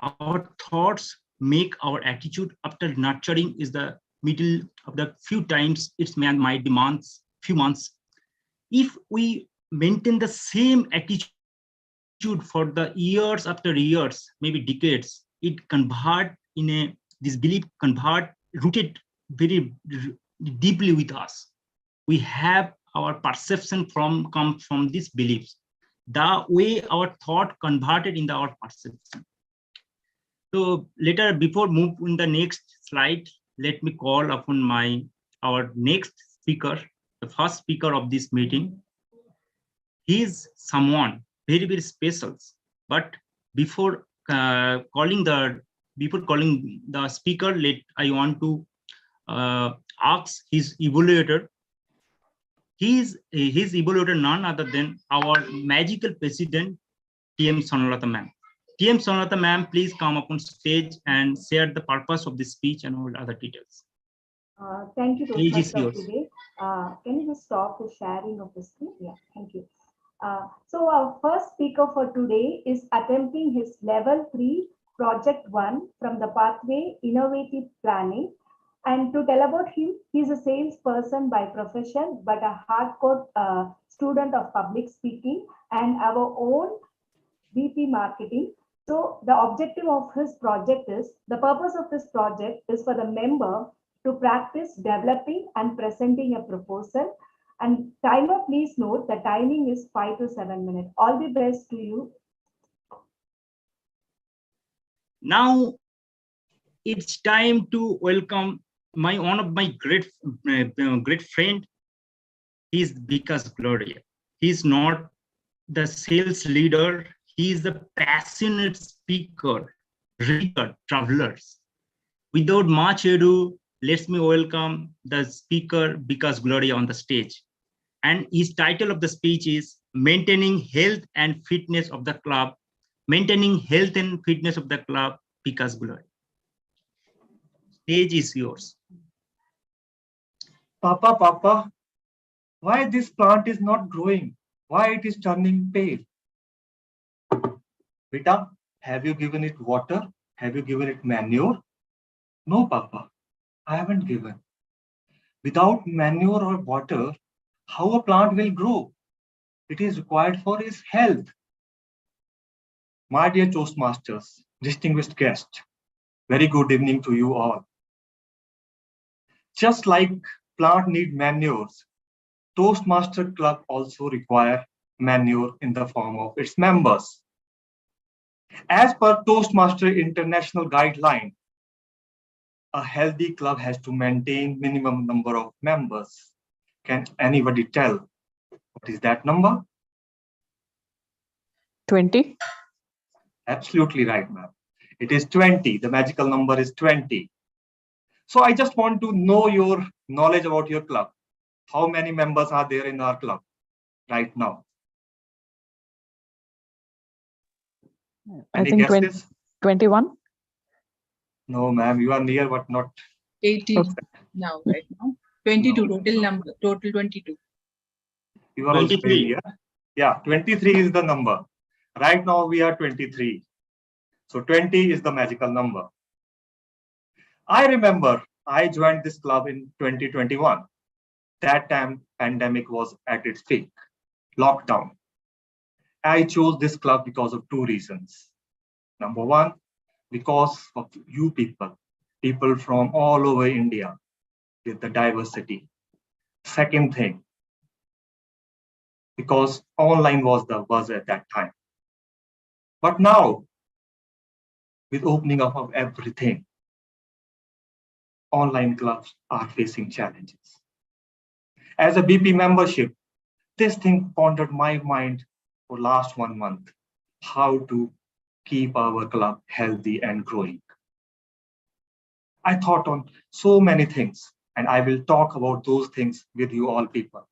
Our thoughts make our attitude after nurturing is the middle of the few times, might be months, few months. If we maintain the same attitude for the years after years, maybe decades, it convert in this belief convert rooted very deeply with us. We have our perception come from these beliefs. The way our thought converted in our perception. So later, before move in the next slide, let me call upon our next speaker, the first speaker of this meeting. He is someone very, very special. But before calling the speaker, I want to ask his evaluator. His evaluator none other than our magical president, TM Sonalata ma'am. TM Sonalata ma'am, please come up on stage and share the purpose of this speech and all other details. Thank you, Stage is Toastmaster yours. today. Can you just stop the sharing of the screen? Yeah, thank you. So our first speaker for today is attempting his level 3 project 1 from the pathway innovative planning. And to tell about him, he's a salesperson by profession, but a hardcore student of public speaking and our own VP marketing. So the objective of his project is, the purpose of this project is for the member to practice developing and presenting a proposal. And timer, please note the timing is 5 to 7 minutes. All the best to you. Now it's time to welcome one of my great friend. He's Vikas Gloria. He's not the sales leader. He's the passionate speaker, reader, travelers. Without much ado, let me welcome the speaker Vikas Gloria on the stage. And his title of the speech is Maintaining Health and Fitness of the Club. Maintaining Health and Fitness of the Club, Vikas Gloria. Stage is yours. Papa, why this plant is not growing? Why it is turning pale? Beta, have you given it water? Have you given it manure? No, Papa, I haven't given. Without manure or water, how a plant will grow? It is required for its health. My dear Toastmasters, distinguished guests, very good evening to you all. Just like plant need manures, Toastmaster Club also require manure in the form of its members. As per Toastmaster International Guideline, a healthy club has to maintain minimum number of members. Can anybody tell what is that number? 20. Absolutely right, ma'am. It is 20. The magical number is 20. So I just want to know your knowledge about your club. How many members are there in our club right now? I think 21. No, ma'am, you are near, but not 80 now, right now. 22 no. Total number, total 22. You are also very near. Yeah, 23 is the number. Right now we are 23. So 20 is the magical number. I remember I joined this club in 2021. That time pandemic was at its peak, lockdown. I chose this club because of two reasons. Number one, because of you people from all over India with the diversity. Second thing, because online was the buzz at that time. But now, with opening up of everything, online clubs are facing challenges. As a BP membership, this thing pondered my mind for last 1 month, how to keep our club healthy and growing. I thought on so many things, and I will talk about those things with you all people.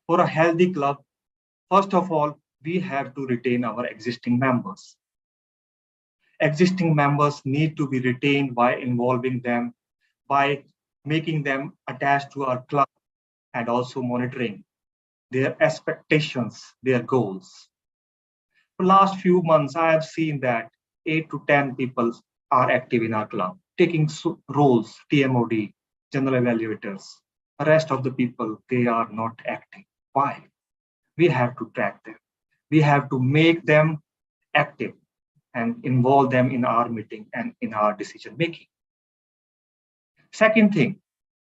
For a healthy club, first of all, we have to retain our existing members. Existing members need to be retained by involving them, by making them attached to our club, and also monitoring their expectations, their goals. For the last few months, I have seen that 8 to 10 people are active in our club, taking roles, TMOD, general evaluators. The rest of the people, they are not active. Why? We have to track them. We have to make them active and involve them in our meeting and in our decision making. Second thing,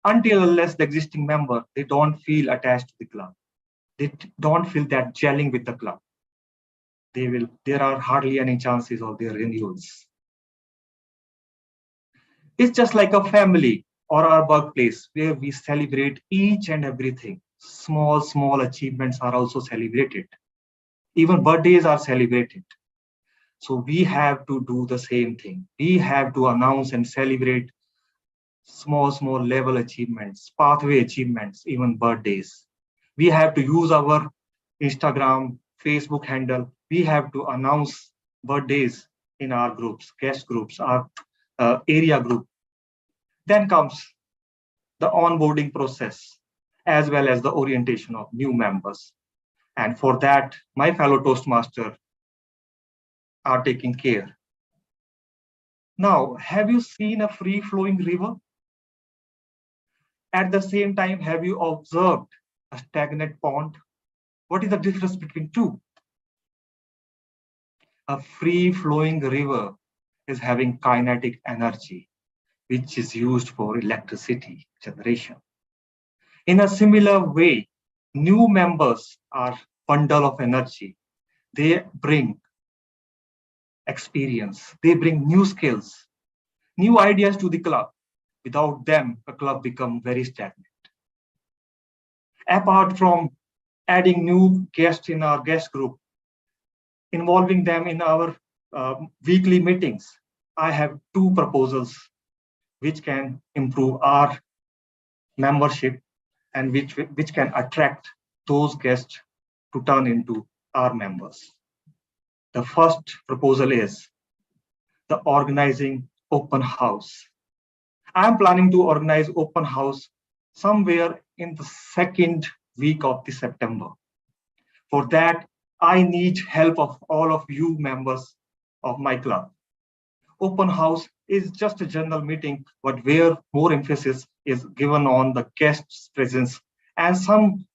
until unless the existing member, they don't feel attached to the club. They don't feel that gelling with the club. There are hardly any chances of their renewals. It's just like a family or our workplace where we celebrate each and everything. Small achievements are also celebrated. Even birthdays are celebrated. So we have to do the same thing. We have to announce and celebrate small level achievements, pathway achievements, even birthdays. We have to use our Instagram, Facebook handle. We have to announce birthdays in our groups, guest groups, our area group. Then comes the onboarding process, as well as the orientation of new members. And for that, my fellow Toastmasters are taking care. Now, have you seen a free-flowing river? At the same time, have you observed a stagnant pond? What is the difference between two? A free-flowing river is having kinetic energy, which is used for electricity generation. In a similar way, new members are bundle of energy. They bring experience, they bring new skills, new ideas to the club. Without them, the club becomes very stagnant. Apart from adding new guests in our guest group, involving them in our weekly meetings, I have two proposals which can improve our membership and which can attract those guests to turn into our members. The first proposal is the organizing open house. I'm planning to organize open house somewhere in the second week of the September. For that, I need help of all of you members of my club. Open house is just a general meeting, but where more emphasis is given on the guest's presence and some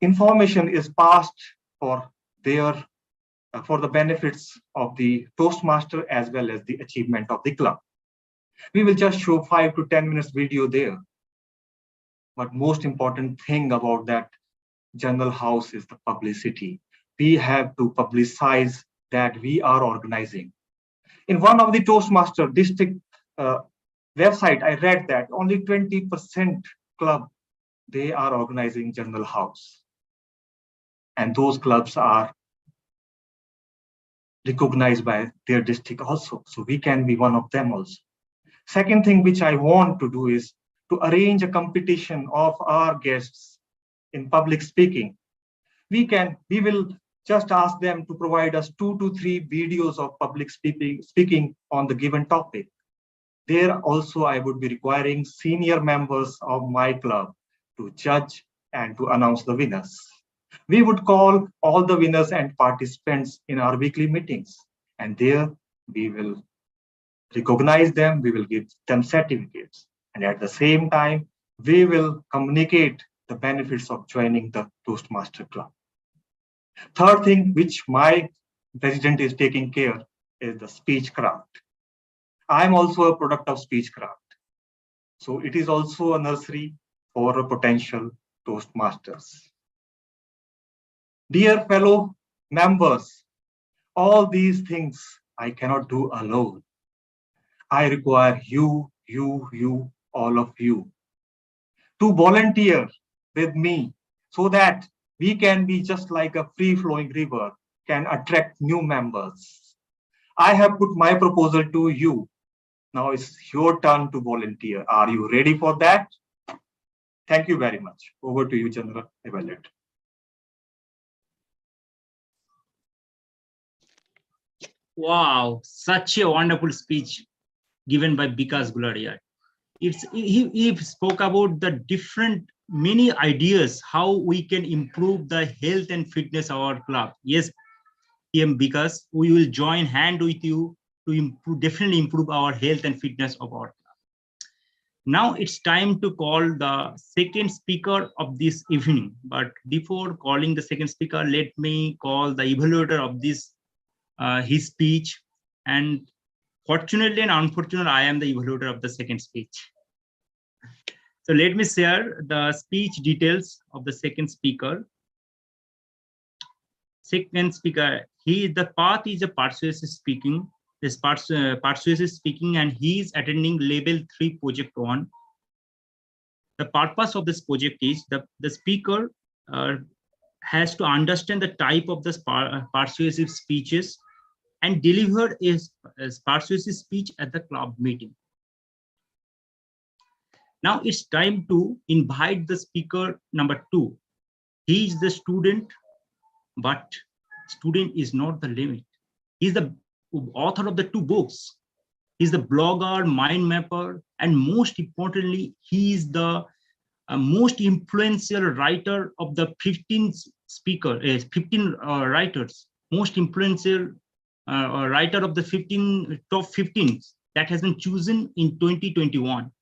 information is passed for the benefits of the Toastmaster as well as the achievement of the club. We will just show 5 to 10 minutes video there. But most important thing about that general house is the publicity. We have to publicize that we are organizing. In one of the Toastmaster district website, I read that only 20% club, they are organizing general house. And those clubs are recognized by their district also. So we can be one of them also. Second thing which I want to do is to arrange a competition of our guests in public speaking. We will just ask them to provide us 2 to 3 videos of public speaking on the given topic. There also I would be requiring senior members of my club to judge and to announce the winners. We would call all the winners and participants in our weekly meetings, and there we will recognize them, we will give them certificates, and at the same time, we will communicate the benefits of joining the Toastmaster Club. Third thing which my president is taking care is the speechcraft. I'm also a product of speechcraft. So it is also a nursery for a potential Toastmasters. Dear fellow members, all these things I cannot do alone. I require you, all of you, to volunteer with me so that we can be just like a free-flowing river, can attract new members. I have put my proposal to you. Now it's your turn to volunteer. Are you ready for that? Thank you very much. Over to you, Chandra. Evaluate. Wow, such a wonderful speech given by Vikas Gularia. He spoke about the different many ideas how we can improve the health and fitness of our club. Yes, because we will join hand with you to definitely improve our health and fitness of our club. Now it's time to call the second speaker of this evening. But before calling the second speaker, let me call the evaluator of this his speech. And fortunately and unfortunately, I am the evaluator of the second speech. So let me share the speech details of the second speaker. Second speaker, the path is a persuasive speaking. This persuasive speaking, and he is attending level 3 project 1. The purpose of this project is the speaker has to understand the type of the persuasive speeches and deliver a persuasive speech at the club meeting. Now it's time to invite the speaker number 2. He is the student, but student is not the limit. He's the author of the 2 books. He's the blogger, mind mapper, and most importantly, he is the most influential writer of the 15 writers, most influential writer of the top 15 that has been chosen in 2021.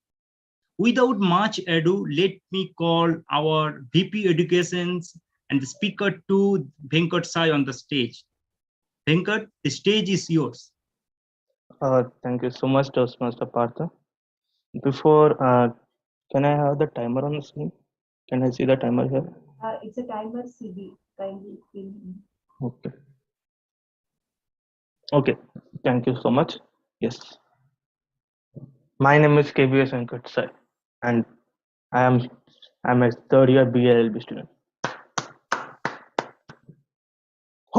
Without much ado, let me call our VP Educations and the speaker 2, Venkat Sai, on the stage. Venkat, the stage is yours. Thank you so much, Toastmaster Partha. Before, can I have the timer on the screen? Can I see the timer here? It's a timer CD. Kindly fill in. Okay. Okay. Thank you so much. Yes. My name is KBS Venkat Sai, and I'm a third year BLLB student.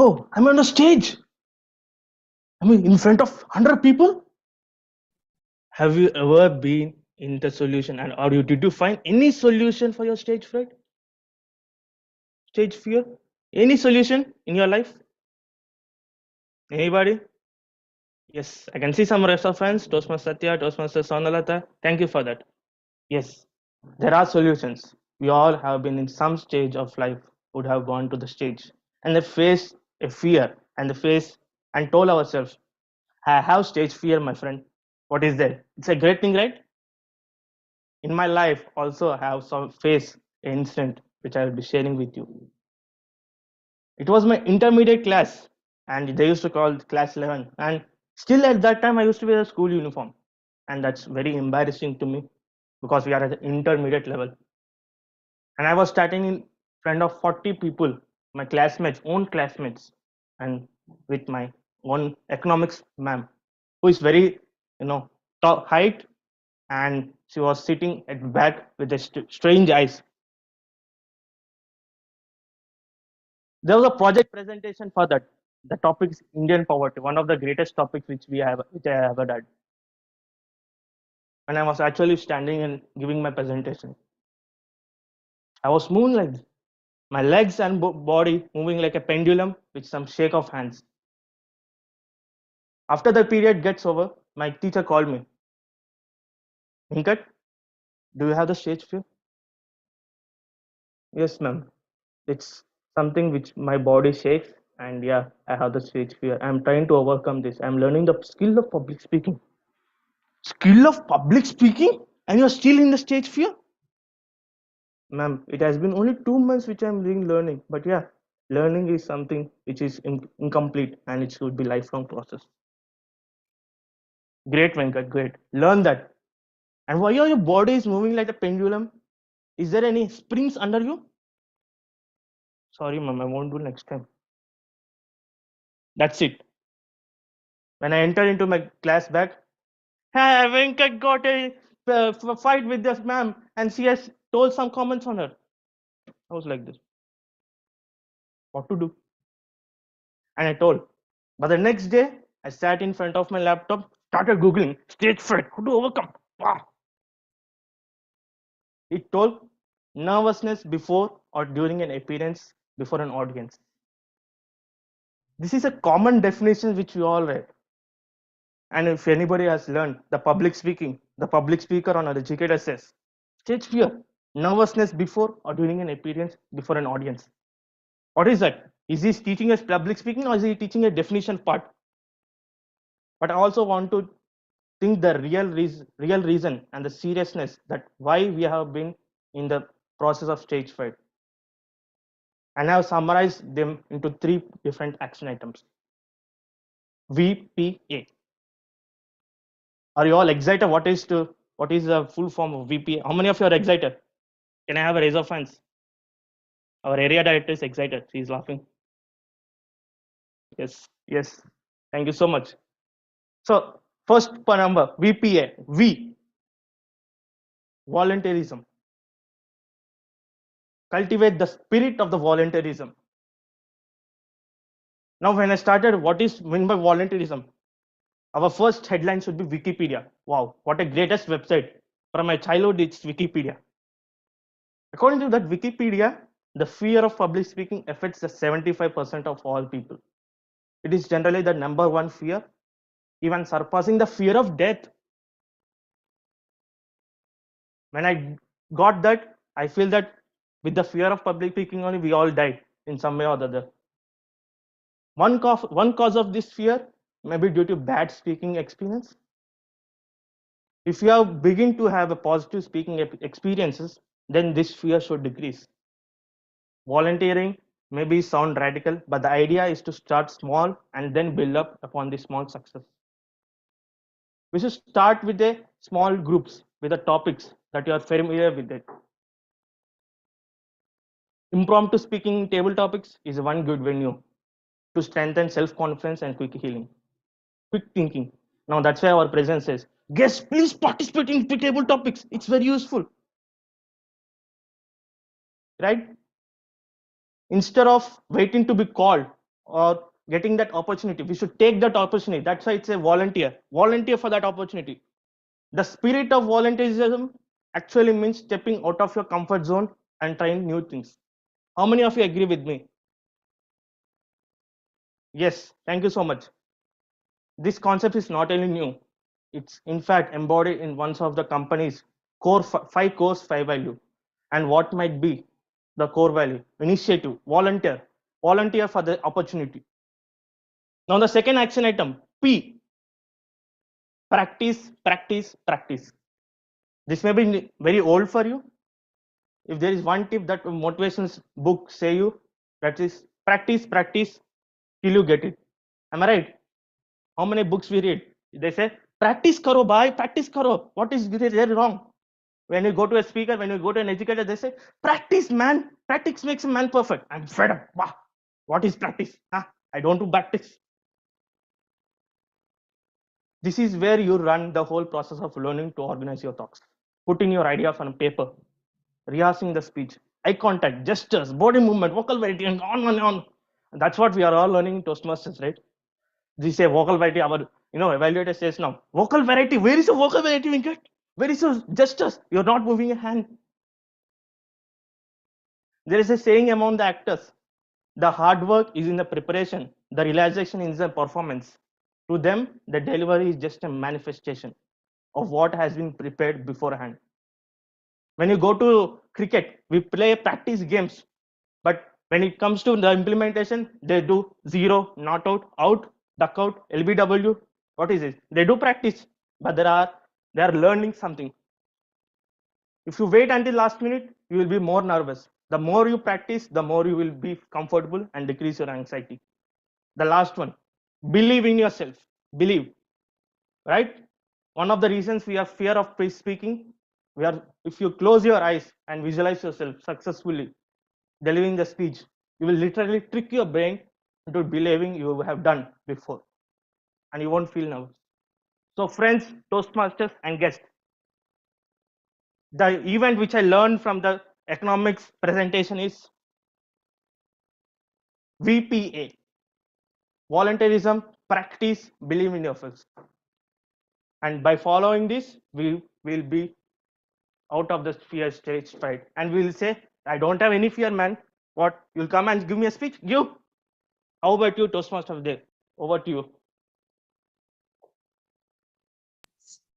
Oh, I'm on the stage. I mean, in front of 100 people. Have you ever been in the solution, and did you find any solution for your stage fright, stage fear? Any solution in your life? Anybody? Yes, I can see some rest of friends. Toastmaster Satya, Toastmaster Sonalata. Thank you for that. Yes, there are solutions. We all have been in some stage of life, would have gone to the stage, and they face a fear, and told ourselves, I have stage fear, my friend. What is that? It's a great thing, right? In my life, also, I have some face an incident which I will be sharing with you. It was my intermediate class, and they used to call class 11. And still at that time, I used to wear a school uniform, and that's very embarrassing to me because we are at the intermediate level. And I was starting in front of 40 people, my classmates, own classmates, and with my own economics ma'am, who is very, tall height, and she was sitting at back with a strange eyes. There was a project presentation for that. The topic is Indian poverty, one of the greatest topics which I have ever done. And I was actually standing and giving my presentation. I was moving like this. My legs and body moving like a pendulum with some shake of hands. After the period gets over, my teacher called me. Venkat, do you have the stage fear? Yes, ma'am. It's something which my body shakes, and yeah, I have the stage fear. I'm trying to overcome this. I'm learning the skill of public speaking. Skill of public speaking? And you're still in the stage fear? Ma'am, it has been only 2 months which I'm doing learning, but yeah, Learning is something which is incomplete and it should be lifelong process. Great, Venkat, great. Learn that. And why your body is moving like a pendulum? Is there any springs under you? Sorry, ma'am, I won't do next time. That's it. When I enter into my class back, hey, Venkat got a fight with this ma'am and she has told some comments on her. I was like this. What to do? And I told. But the next day, I sat in front of my laptop, started Googling stage fright, how to overcome. Wow. It told nervousness before or during an appearance before an audience. This is a common definition which we all read. And if anybody has learned the public speaking, the public speaker on our educator says, stage fear, nervousness before or during an appearance before an audience. What is that? Is he teaching us public speaking or is he teaching a definition part? But I also want to think the real reason and the seriousness that why we have been in the process of stage fright. And I have summarized them into 3 different action items. VPA. Are you all excited? What is the full form of VPA? How many of you are excited? Can I have a raise of hands? Our area director is excited. She's laughing. Yes. Thank you so much. So first per number, VPA. V. Volunteerism. Cultivate the spirit of the volunteerism. Now, when I started, what is meant by volunteerism? Our first headline should be Wikipedia. Wow, what a greatest website. From my childhood, it's Wikipedia. According to that Wikipedia, the fear of public speaking affects the 75% of all people. It is generally the number 1 fear, even surpassing the fear of death. When I got that, I feel that with the fear of public speaking only, we all died in some way or the other. One cause of this fear may be due to bad speaking experience. If you have begin to have a positive speaking experiences, then this fear should decrease. Volunteering maybe sound radical, but the idea is to start small and then build up upon the small success. We should start with the small groups with the topics that you are familiar with it. Impromptu speaking table topics is one good venue to strengthen self-confidence and quick healing. Quick thinking. Now that's why our president says, guests, please participate in table topics. It's very useful. Right? Instead of waiting to be called or getting that opportunity, we should take that opportunity. That's why it's a volunteer for that opportunity. The spirit of volunteerism actually means stepping out of your comfort zone and trying new things. How many of you agree with me? Yes, thank you so much. This concept is not only new, it's in fact embodied in one of the company's core 5 cores, 5 value. And what might be the core value? Initiative, volunteer for the opportunity. Now the second action item, P, practice. This may be very old for you. If there is one tip that motivational book say you, that is practice till you get it. Am I right? How many books we read? They say practice karo bhai, practice karo. What is there wrong? When you go to a speaker, when you go to an educator, they say practice, man. Practice makes a man perfect. I'm fed up. Wow. What is practice? I don't do practice. This is where you run the whole process of learning to organize your thoughts. Putting your ideas on paper, rehearsing the speech, eye contact, gestures, body movement, vocal variety, and on and on. And that's what we are all learning in Toastmasters, right? They say vocal variety. Our evaluator says now vocal variety. Where is the vocal variety, Venkat? Where is your gestures? You're not moving a hand. There is a saying among the actors: the hard work is in the preparation, the realization is the performance. To them, the delivery is just a manifestation of what has been prepared beforehand. When you go to cricket, we play practice games, but when it comes to the implementation, they do 0, not out, duck out, LBW. What is it? They do practice, but they are learning something. If you wait until last minute, you will be more nervous. The more you practice, the more you will be comfortable and decrease your anxiety. The last one, believe in yourself. Believe, right? One of the reasons we have fear of speaking, if you close your eyes and visualize yourself successfully delivering the speech, you will literally trick your brain into believing you have done before, and you won't feel nervous. So friends, Toastmasters and guests, the event which I learned from the economics presentation is VPA, volunteerism, practice, believe in yourself. And by following this, we will be out of the fear stage fright, and we will say, I don't have any fear, man. What, you'll come and give me a speech? Give. How about you, Toastmaster of the day? Over to you.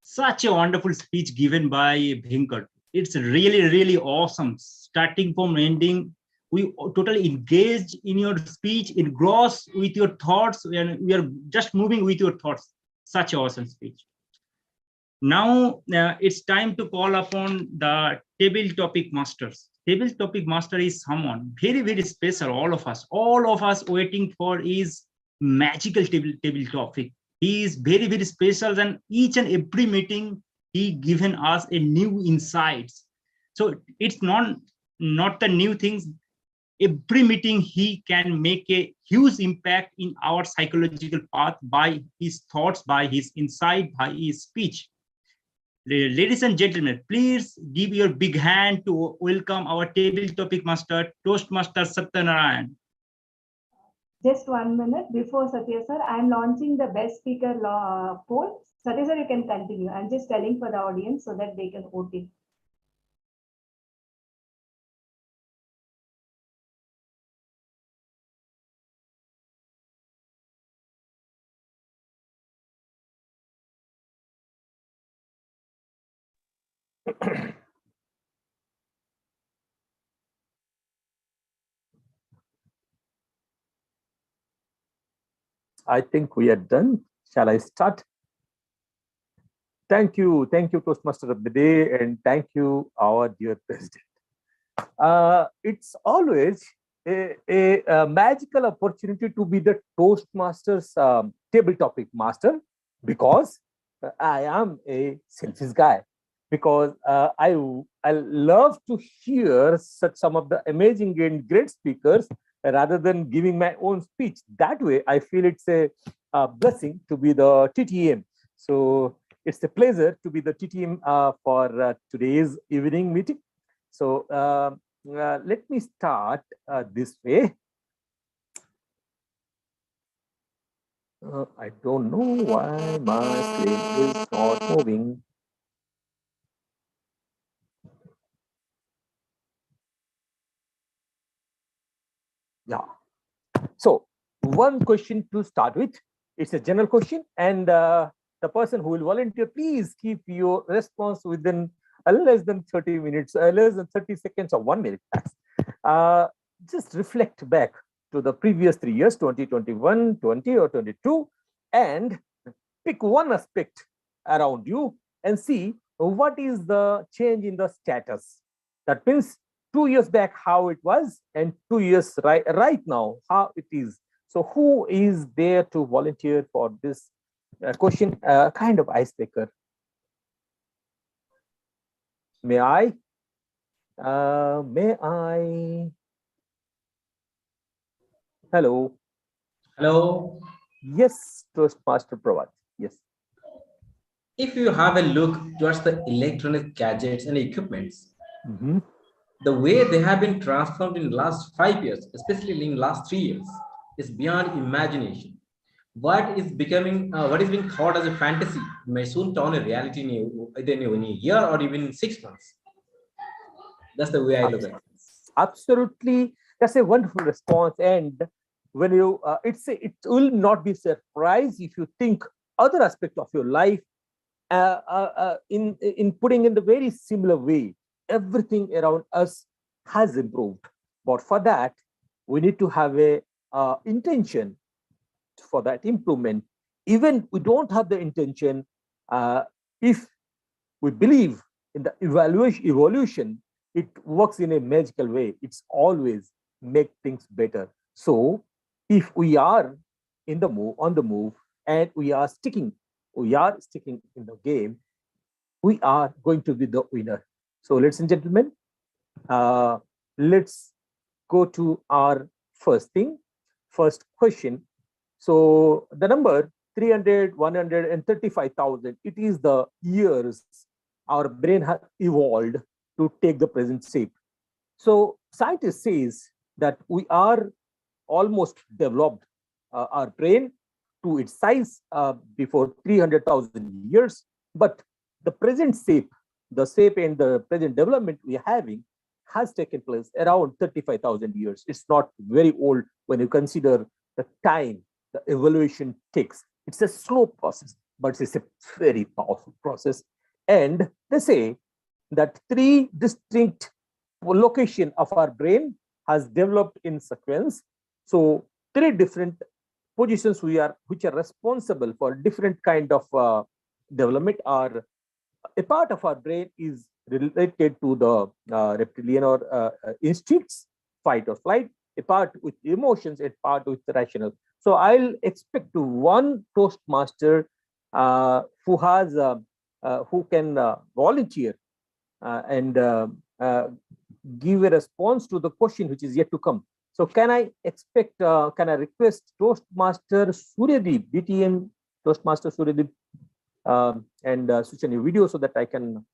Such a wonderful speech given by Bhinkat. It's really, really awesome. Starting from ending, we totally engaged in your speech, engrossed with your thoughts, and we are just moving with your thoughts. Such an awesome speech. Now it's time to call upon the table topic masters. Table topic master is someone very, very special. All of us waiting for his magical table topic. He is very, very special, and each and every meeting he given us a new insights. So it's not the new things. Every meeting he can make a huge impact in our psychological path by his thoughts, by his insight, by his speech. Ladies and gentlemen, please give your big hand to welcome our table topic master, Toastmaster Satyanarayan. Just 1 minute before Satya sir, I'm launching the best speaker poll. Satya sir, you can continue. I'm just telling for the audience so that they can vote it. I think we are done. Shall I start? Thank you, Toastmaster of the day, and thank you, our dear President. It's always a magical opportunity to be the Toastmasters table topic master, because I am a selfish guy. Because I love to hear some of the amazing and great speakers rather than giving my own speech. That way, I feel it's a blessing to be the TTM. So it's a pleasure to be the TTM for today's evening meeting. So let me start this way. I don't know why my screen is not moving. Yeah. So one question to start with. It's a general question, and the person who will volunteer, please keep your response within less than 30 minutes, less than 30 seconds or 1 minute. Just reflect back to the previous 3 years, 2021, 20 or 22, and pick one aspect around you and see what is the change in the status. That means 2 years back how it was, and 2 years right now how it is. So who is there to volunteer for this question, kind of icebreaker? May I? Hello. Hello. Yes, Toastmaster Pravat. Yes. If you have a look towards the electronic gadgets and equipments, the way they have been transformed in the last 5 years, especially in the last 3 years, is beyond imagination. What is being thought as a fantasy may soon turn a reality in a year or even 6 months. That's the way I look at it. Absolutely, that's a wonderful response. And when you, it will not be surprised if you think other aspects of your life in putting in the very similar way. Everything around us has improved, but for that we need to have a intention for that improvement. Even we don't have the intention, if we believe in the evolution, it works in a magical way. It's always make things better. So if we are in the move, on the move, and we are sticking in the game, we are going to be the winner. So ladies and gentlemen, let's go to our first question. So the number 300, 100, and 35,000, it is the years our brain has evolved to take the present shape. So scientists says that we are almost developed our brain to its size before 300,000 years, but the present shape, and the present development we are having has taken place around 35,000 years. It's not very old when you consider the time the evolution takes. It's a slow process, but it's a very powerful process. And they say that 3 distinct location of our brain has developed in sequence. So 3 different positions which are responsible for different kind of development. Are a part of our brain is related to the reptilian or instincts, fight or flight, a part with emotions, a part with rational. So I'll expect to one Toastmaster who has who can volunteer and give a response to the question which is yet to come. So can I request Toastmaster Suryadeep, BTM Toastmaster Suryadeep, and switch on your video so that I can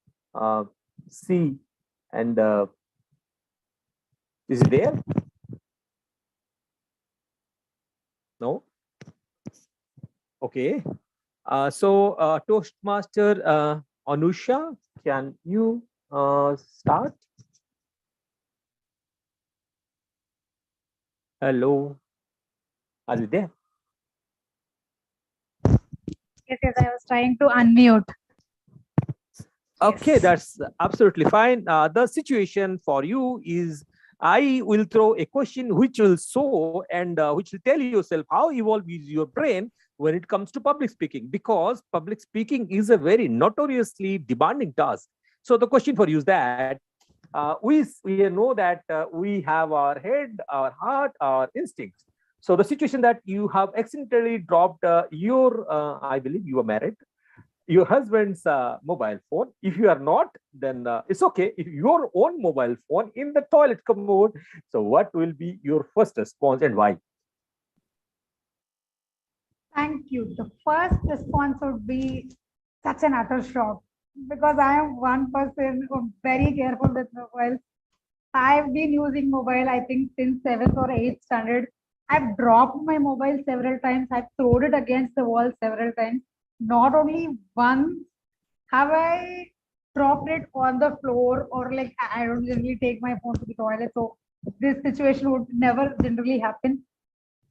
see. And is it there? No. Okay. So Toastmaster Anusha, can you start? Hello. Are you there? Yes, I was trying to unmute. Okay, that's absolutely fine. The situation for you is I will throw a question which will show and which will tell yourself how evolved is your brain when it comes to public speaking, because public speaking is a very notoriously demanding task. So the question for you is that we know that we have our head, our heart, our instincts. So the situation that you have accidentally dropped your, I believe you are married, your husband's mobile phone. If you are not, then it's okay. If your own mobile phone in the toilet commode, so what will be your first response and why? Thank you. The first response would be such an utter shock, because I am one person who's very careful with mobile. I've been using mobile, I think, since 7th or 8th standard. I've dropped my mobile several times. I've thrown it against the wall several times. Not only once have I dropped it on the floor, or like I don't generally take my phone to the toilet. So this situation would never generally happen.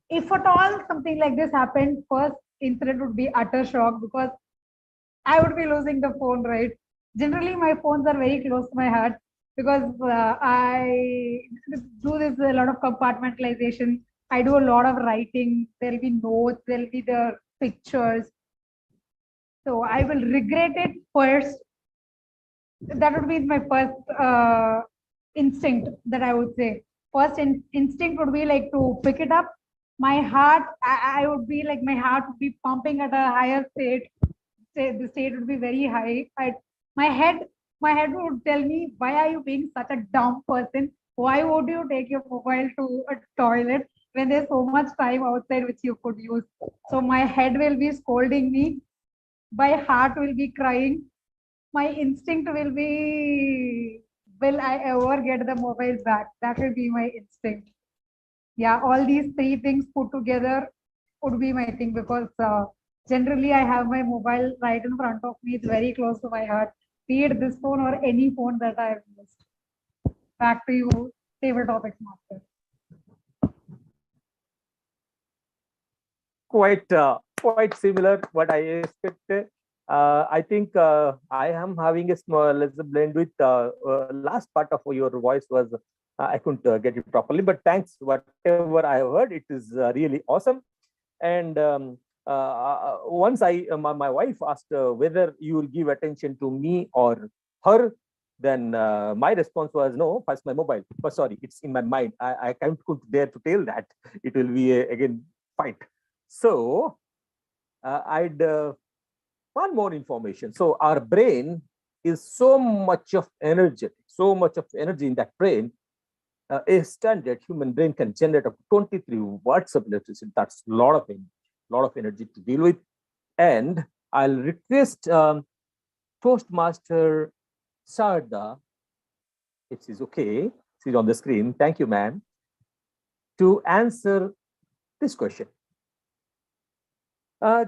If at all something like this happened, first incident would be utter shock, because I would be losing the phone, right? Generally, my phones are very close to my heart, because I do this a lot of compartmentalization. I do a lot of writing. There'll be notes, there'll be the pictures. So I will regret it first. That would be my first instinct that I would say. First instinct would be like to pick it up. My heart, I would be like, my heart would be pumping at a higher state. The state would be very high. My head would tell me, why are you being such a dumb person? Why would you take your mobile to a toilet when there's so much time outside which you could use? So my head will be scolding me. My heart will be crying. My instinct will be, will I ever get the mobile back? That will be my instinct. Yeah, all these 3 things put together would be my thing, because generally I have my mobile right in front of me. It's very close to my heart, be it this phone or any phone that I've used. Back to you, table topics master. Quite similar what I expected. I think I am having a small blend with last part of your voice was I couldn't get it properly, but thanks. Whatever I have heard, it is really awesome. And once my wife asked whether you will give attention to me or her, Then my response was, no, first my mobile. But sorry, it's in my mind. I can't dare to tell that. It will be again fight. So I'd one more information. So our brain is so much of energy in that brain. A standard human brain can generate up to 23 watts of electricity. That's a lot of energy to deal with. And I'll request Toastmaster Sarda, if she's okay, she's on the screen. Thank you, ma'am, to answer this question.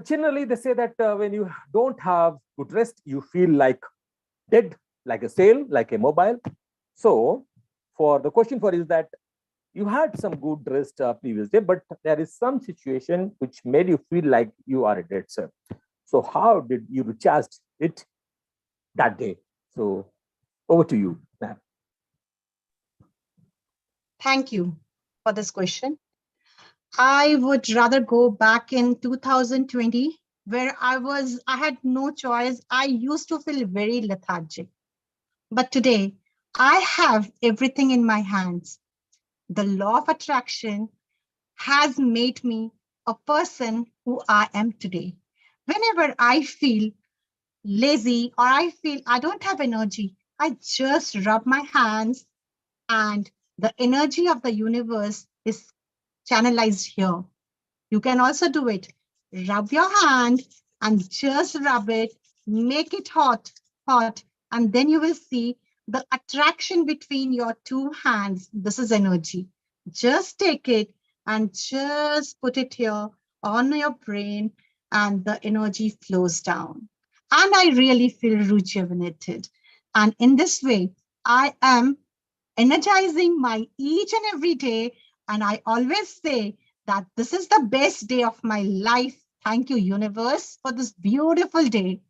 Generally, they say that when you don't have good rest, you feel like dead, like a sail, like a mobile. So, for the question for is that you had some good rest previous day, but there is some situation which made you feel like you are a dead cell. So, how did you recharge it that day? So, over to you, ma'am. Thank you for this question. I would rather go back in 2020, where I had no choice. I used to feel very lethargic. But today, I have everything in my hands. The law of attraction has made me a person who I am today. Whenever I feel lazy or I feel I don't have energy, I just rub my hands and the energy of the universe is channelized here. You can also do it. Rub your hand and just rub it, make it hot, and then you will see the attraction between your two hands. This is energy. Just take it and just put it here on your brain, and the energy flows down. And I really feel rejuvenated. And in this way, I am energizing my each and every day. And I always say that this is the best day of my life. Thank you, universe, for this beautiful day.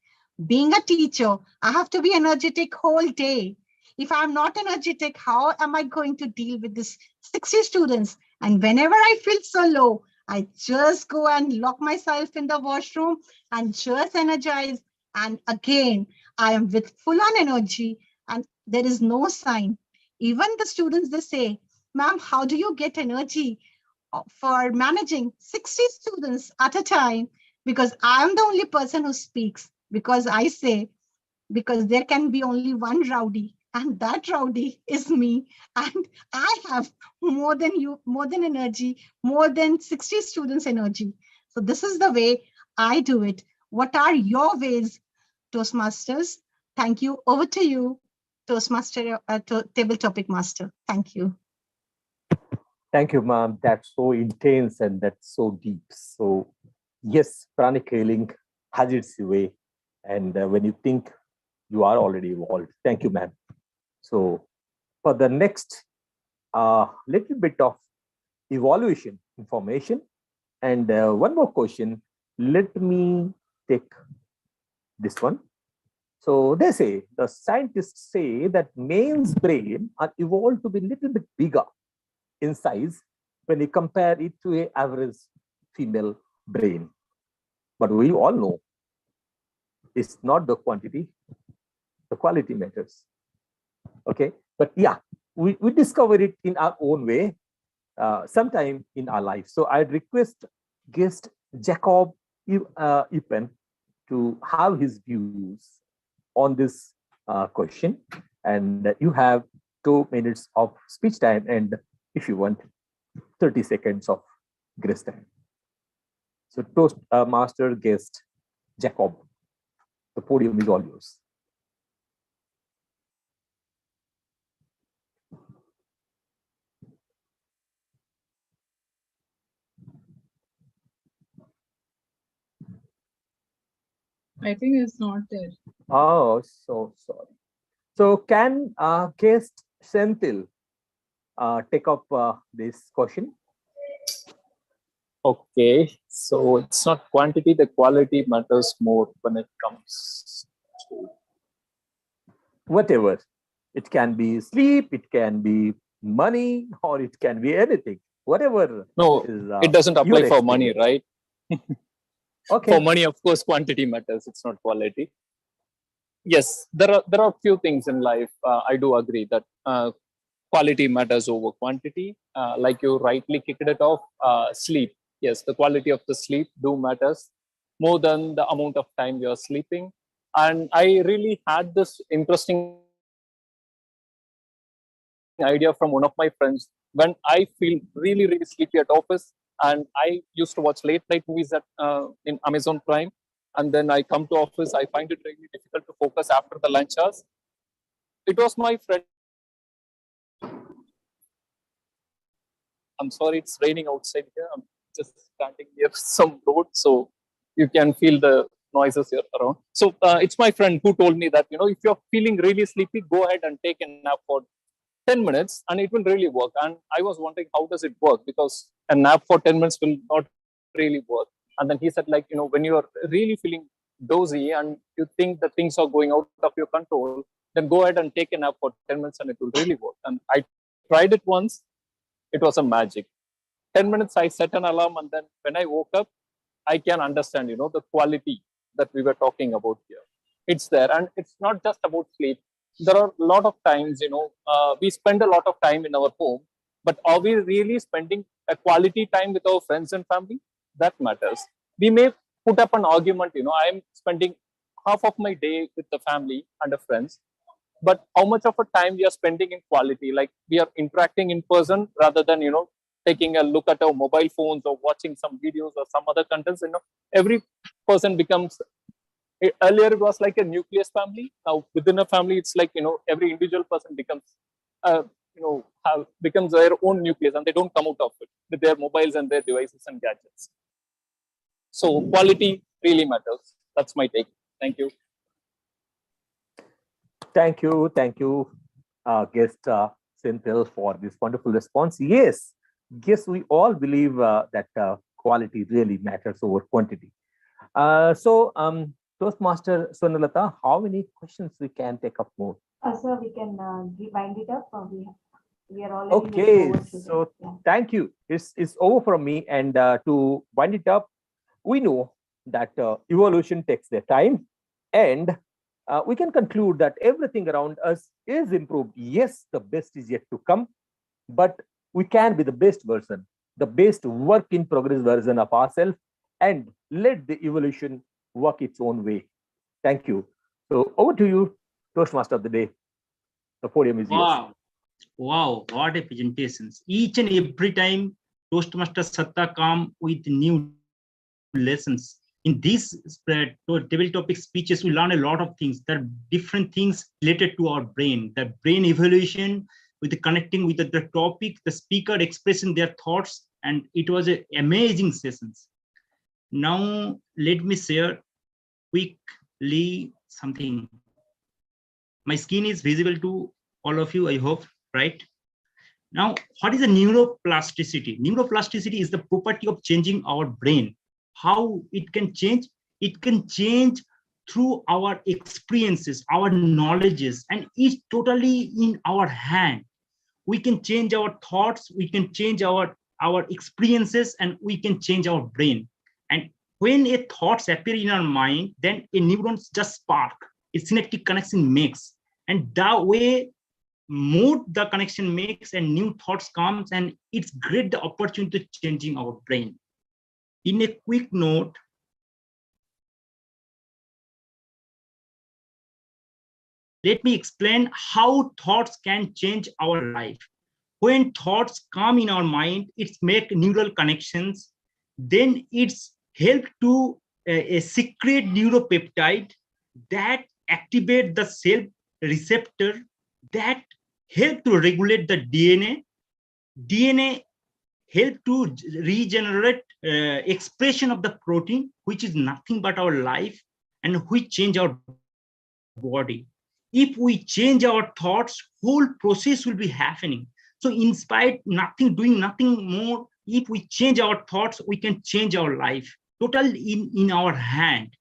Being a teacher, I have to be energetic whole day. If I'm not energetic, how am I going to deal with this 60 students? And whenever I feel so low, I just go and lock myself in the washroom and just energize. And again, I am with full on energy and there is no sign. Even the students, they say, ma'am, how do you get energy for managing 60 students at a time? Because I'm the only person who speaks. Because I say, because there can be only one rowdy, and that rowdy is me. And I have more than you, more than energy, more than 60 students' energy. So this is the way I do it. What are your ways, Toastmasters? Thank you. Over to you, Toastmaster, Table Topic Master. Thank you. Thank you, ma'am. That's so intense and that's so deep. So, yes, pranic healing has its way. And when you think you are already evolved. Thank you, ma'am. So, for the next little bit of evaluation information and one more question, let me take this one. So they say, the scientists say that male's brain are evolved to be a little bit bigger in size when you compare it to an average female brain. But we all know it's not the quantity, the quality matters. Okay, but yeah, we discover it in our own way sometime in our life. So I'd request guest Jacob Ippen to have his views on this question. And you have 2 minutes of speech time and if you want 30 seconds of grace time. So Toastmaster guest Jacob, the podium is all yours. I think it's not there. Oh, so sorry. So can guest Senthil take up this question? Okay, so it's not quantity, the quality matters more when it comes to whatever. It can be sleep, it can be money, or it can be anything. Whatever. No, is, it doesn't apply for money, right? Okay. For money, of course, quantity matters. It's not quality. Yes, there are few things in life. I do agree that quality matters over quantity. Like you rightly kicked it off, sleep. Yes, the quality of the sleep do matters more than the amount of time you are sleeping. And I really had this interesting idea from one of my friends. When I feel really, really sleepy at office, and I used to watch late night movies at in Amazon Prime, and then I come to office, I find it really difficult to focus after the lunch hours. It was my friend. I'm sorry, it's raining outside here. I'm just standing near some road, so you can feel the noises here around. So it's my friend who told me that, if you're feeling really sleepy, go ahead and take a nap for 10 minutes and it will really work. And I was wondering, how does it work? Because a nap for 10 minutes will not really work. And then he said, like, when you're really feeling dozy and you think that things are going out of your control, then go ahead and take a nap for 10 minutes and it will really work. And I tried it once. It was a magic. 10 minutes, I set an alarm. And then when I woke up, I can understand, the quality that we were talking about here. It's there. And it's not just about sleep. There are a lot of times, we spend a lot of time in our home, but are we really spending a quality time with our friends and family? That matters. We may put up an argument, I'm spending half of my day with the family and the friends, but how much of a time we are spending in quality, like we are interacting in person rather than, taking a look at our mobile phones or watching some videos or some other contents. Every person becomes, earlier it was like a nucleus family. Now within a family, it's like, every individual person becomes, becomes their own nucleus, and they don't come out of it with their mobiles and their devices and gadgets. So quality really matters. That's my take. Thank you. Thank you, guest Senthil, for this wonderful response. Yes, we all believe that quality really matters over quantity. Toastmaster Swarnalata, how many questions we can take up more? Sir, we can wind it up. We are already okay. Over So yeah. Thank you. It's over from me. And to wind it up, we know that evolution takes their time, and we can conclude that everything around us is improved. Yes, the best is yet to come, but we can be the best version, the best work in progress version of ourselves, and let the evolution work its own way. Thank you. So over to you, Toastmaster of the day. The podium is yours. Wow, what a presentations. Each and every time Toastmaster Satta come with new lessons. In these table topic speeches, we learn a lot of things. There are different things related to our brain, the brain evaluation, with the connecting with the topic, the speaker expressing their thoughts, and it was an amazing sessions. Now, let me share quickly something. My skin is visible to all of you, I hope, right? Now, what is the neuroplasticity? Neuroplasticity is the property of changing our brain. How it can change? It can change through our experiences, our knowledges, and it's totally in our hand. We can change our thoughts, we can change our experiences, and we can change our brain. And when a thoughts appear in our mind, then a neurons just spark, a synaptic connection makes, and that way more the connection makes and new thoughts comes, and it's great the opportunity to changing our brain. In a quick note, let me explain how thoughts can change our life. When thoughts come in our mind, it's make neural connections, then it's help to secrete neuropeptide that activate the cell receptor that help to regulate the DNA. DNA help to regenerate expression of the protein, which is nothing but our life, and which change our body. If we change our thoughts, whole process will be happening. So in spite doing nothing more, if we change our thoughts, we can change our life. Total in our hand.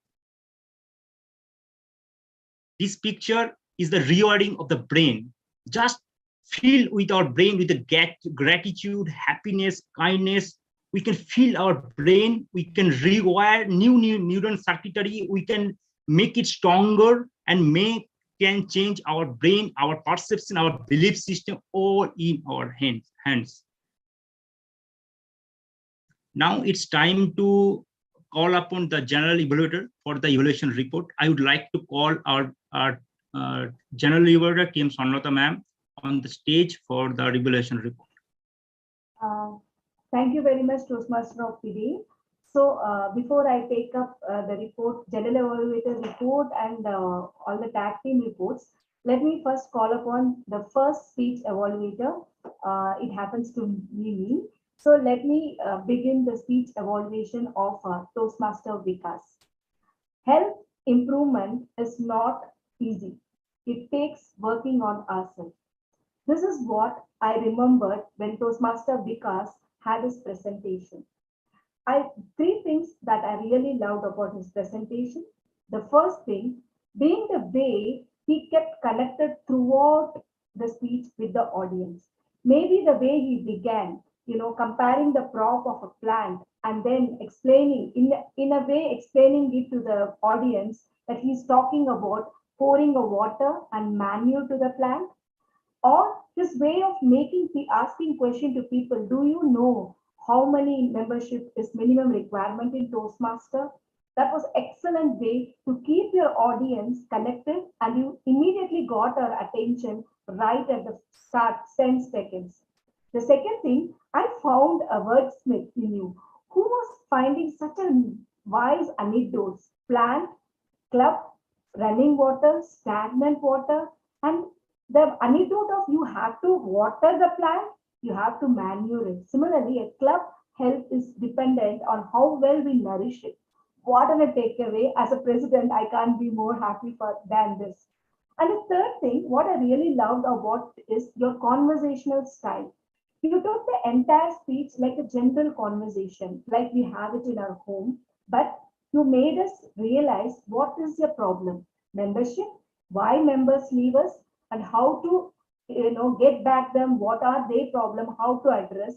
This picture is the rewiring of the brain. Just fill with our brain with the gratitude, happiness, kindness. We can fill our brain. We can rewire new neuron circuitry. We can make it stronger, and can change our brain, our perception, our belief system, all in our hands. Now it's time to call upon the general evaluator for the evaluation report. I would like to call our general evaluator, Kim Swarnalata ma'am, on the stage for the evaluation report. Thank you very much, Toastmaster of PD. So before I take up the report, general evaluator report and all the tag team reports, let me first call upon the first speech evaluator. It happens to be me. So let me begin the speech evaluation of Toastmaster Vikas. Health improvement is not easy. It takes working on ourselves. This is what I remembered when Toastmaster Vikas had his presentation. Three things that I really loved about his presentation. The first thing being the way he kept connected throughout the speech with the audience. Maybe the way he began, comparing the prop of a plant and then explaining, in a way, explaining it to the audience that he's talking about pouring a water and manure to the plant, or his way of asking question to people. Do you know how many membership is minimum requirement in Toastmaster? That was excellent way to keep your audience connected, and you immediately got our attention right at the start, 10 seconds. The second thing, I found a wordsmith in you who was finding such a wise anecdotes: plant, club, running water, stagnant water, and the anecdote of you have to water the plant, you have to manure it. Similarly, a club health is dependent on how well we nourish it. What a takeaway. As a president, I can't be more happy than this. And the third thing, what I really loved about is your conversational style. You took the entire speech like a general conversation, like we have it in our home, but you made us realize what is your problem. Membership, why members leave us, and how to get back them, what are their problem, how to address.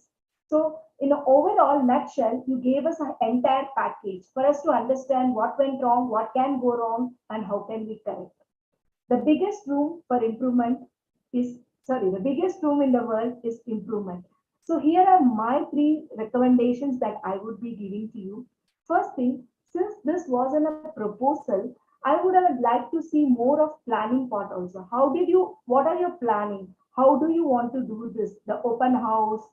So in an overall nutshell, you gave us an entire package for us to understand what went wrong, what can go wrong, and how can we correct. The biggest room for improvement is, the biggest room in the world is improvement. So here are my 3 recommendations that I would be giving to you. First thing, since this wasn't a proposal, I would have liked to see more of planning part also. What are your planning? How do you want to do this? The open house,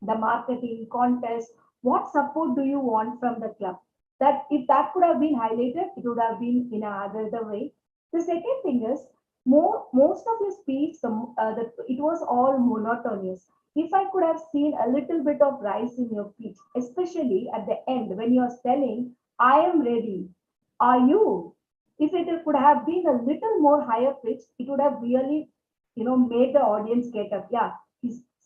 the marketing contest, what support do you want from the club? That if that could have been highlighted, it would have been in another way. The second thing is, most of your speech, it was all monotonous. If I could have seen a little bit of rise in your speech, especially at the end when you are telling, I am ready. Are you? If it could have been a little more higher pitch, it would have really, made the audience get up. Yeah,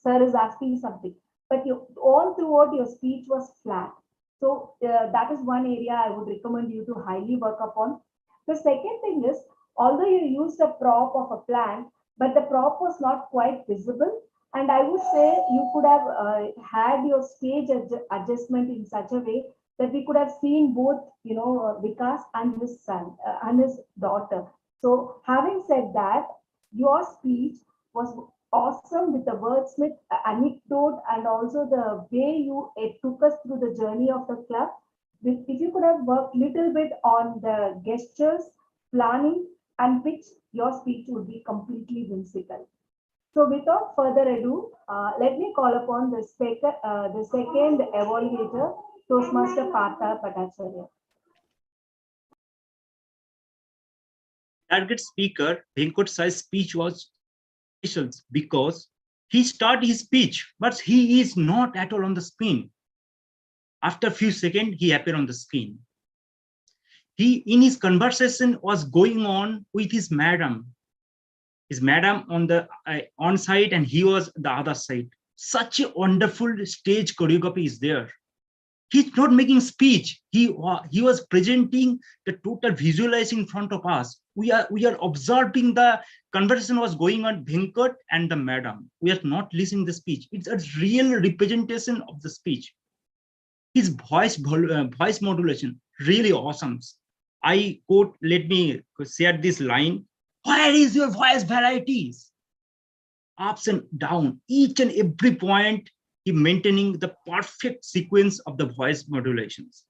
sir is asking something. But all throughout your speech was flat. So that is one area I would recommend you to highly work upon. The second thing is, although you used a prop of a plant, but the prop was not quite visible. And I would say you could have had your stage adjustment in such a way that we could have seen both, Vikas and his son and his daughter. So having said that, your speech was awesome with the wordsmith anecdote and also the way it took us through the journey of the club. If you could have worked little bit on the gestures, planning, and pitch, your speech would be completely whimsical. So without further ado, let me call upon the second evaluator, Toastmaster Partha Bhattacharya. Target speaker Venkot Sai's speech was special because he started his speech, but he is not at all on the screen. After a few seconds, he appeared on the screen. He, in his conversation, was going on with his madam. His madam on the on side, and he was the other side. Such a wonderful stage choreography is there. He's not making speech. He was presenting the total visualizing in front of us. We are observing the conversation was going on Venkot and the madam. We are not listening to the speech. It's a real representation of the speech. His voice modulation really awesome. I quote, let me share this line. Where is your voice varieties? Ups and down, each and every point, he maintaining the perfect sequence of the voice modulations,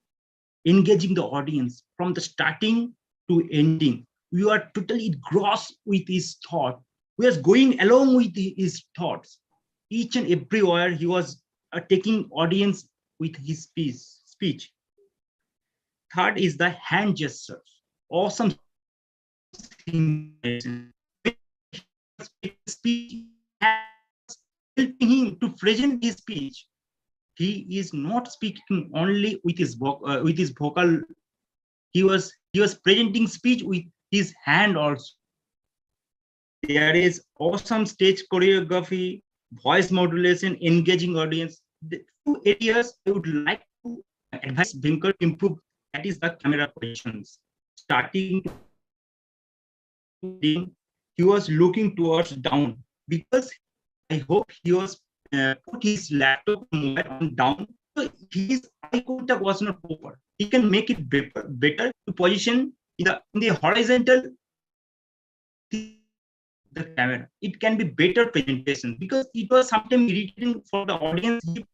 engaging the audience from the starting to ending. We are totally engrossed with his thought. We are going along with his thoughts. Each and everywhere he was taking audience with his speech. Third is the hand gestures. Awesome speech, helping him to present his speech. He is not speaking only with his vocal. He was presenting speech with his hand also. There is awesome stage choreography, voice modulation, engaging audience. The two areas I would like to advise Venkat to improve, that is the camera positions. Starting, he was looking towards down, because I hope he was put his laptop on down, so his eye contact was not proper. He can make it better to position in the horizontal the camera. It can be better presentation, because it was sometimes irritating for the audience if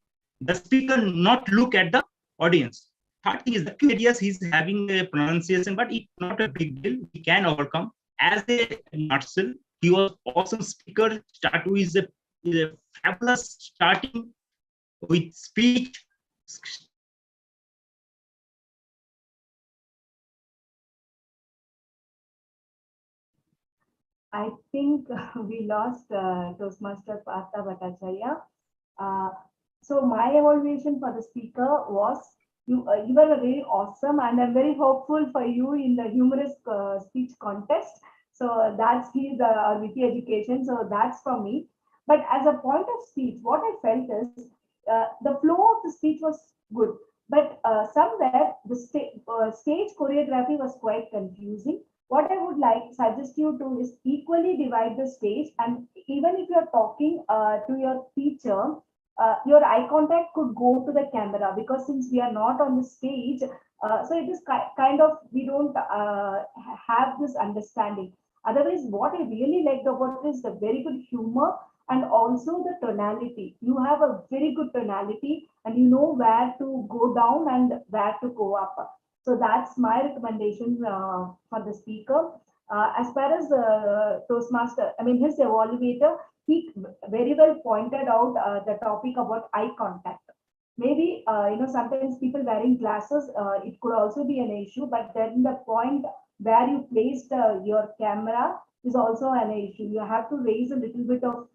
the speaker not look at the audience. Third thing is the two areas he's having a pronunciation, but it's not a big deal. He can overcome. As a nutshell, he was awesome speaker. Start with a fabulous starting with speech. I think we lost Toastmaster Partha Bhattacharya. So my evaluation for the speaker was you were very awesome, and I'm very hopeful for you in the humorous speech contest. So that's his witty education. So that's for me. But as a point of speech, what I felt is the flow of the speech was good, but somewhere the stage choreography was quite confusing. What I would like suggest you to is equally divide the stage, and even if you're talking to your teacher, your eye contact could go to the camera, because since we are not on the stage, so it is kind of, we don't have this understanding. Otherwise, what I really liked about it is the very good humor and also the tonality. You have a very good tonality, and you know where to go down and where to go up. So that's my recommendation for the speaker. As far as Toastmaster, I mean, his evaluator, he very well pointed out the topic about eye contact. Maybe, sometimes people wearing glasses, it could also be an issue, but then the point where you placed your camera is also an issue. You have to raise a little bit of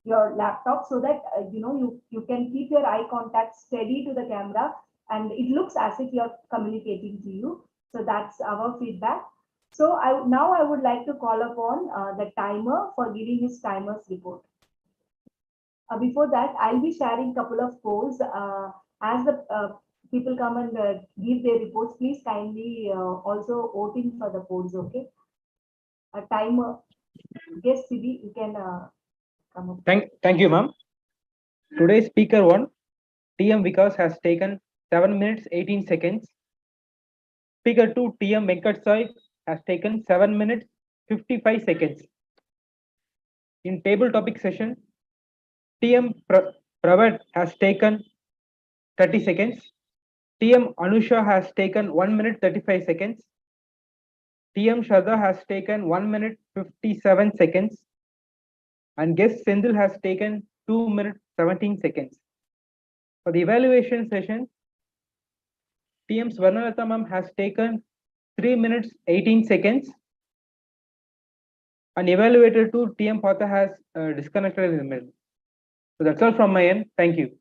your laptop so that, you can keep your eye contact steady to the camera, and it looks as if you're communicating to you. So that's our feedback. So now I would like to call upon the timer for giving his timer's report. Before that, I'll be sharing a couple of polls. As the people come and give their reports, please kindly also voting for the polls, okay? A timer. Yes, Sibi, you can come up. Thank you, ma'am. Today's speaker one, TM Vikas, has taken 7 minutes 18 seconds. Speaker 2, TM Venkat Sai, has taken 7 minutes 55 seconds. In table topic session, TM Pravat has taken 30 seconds. TM Anusha has taken 1 minute 35 seconds. TM Shraddha has taken 1 minute 57 seconds. And guest Sendil has taken 2 minutes 17 seconds. For the evaluation session, TM Swarnalatha ma'am has taken 3 minutes 18 seconds. And evaluator 2, TM Partha, has disconnected in the middle. So that's all from my end. Thank you.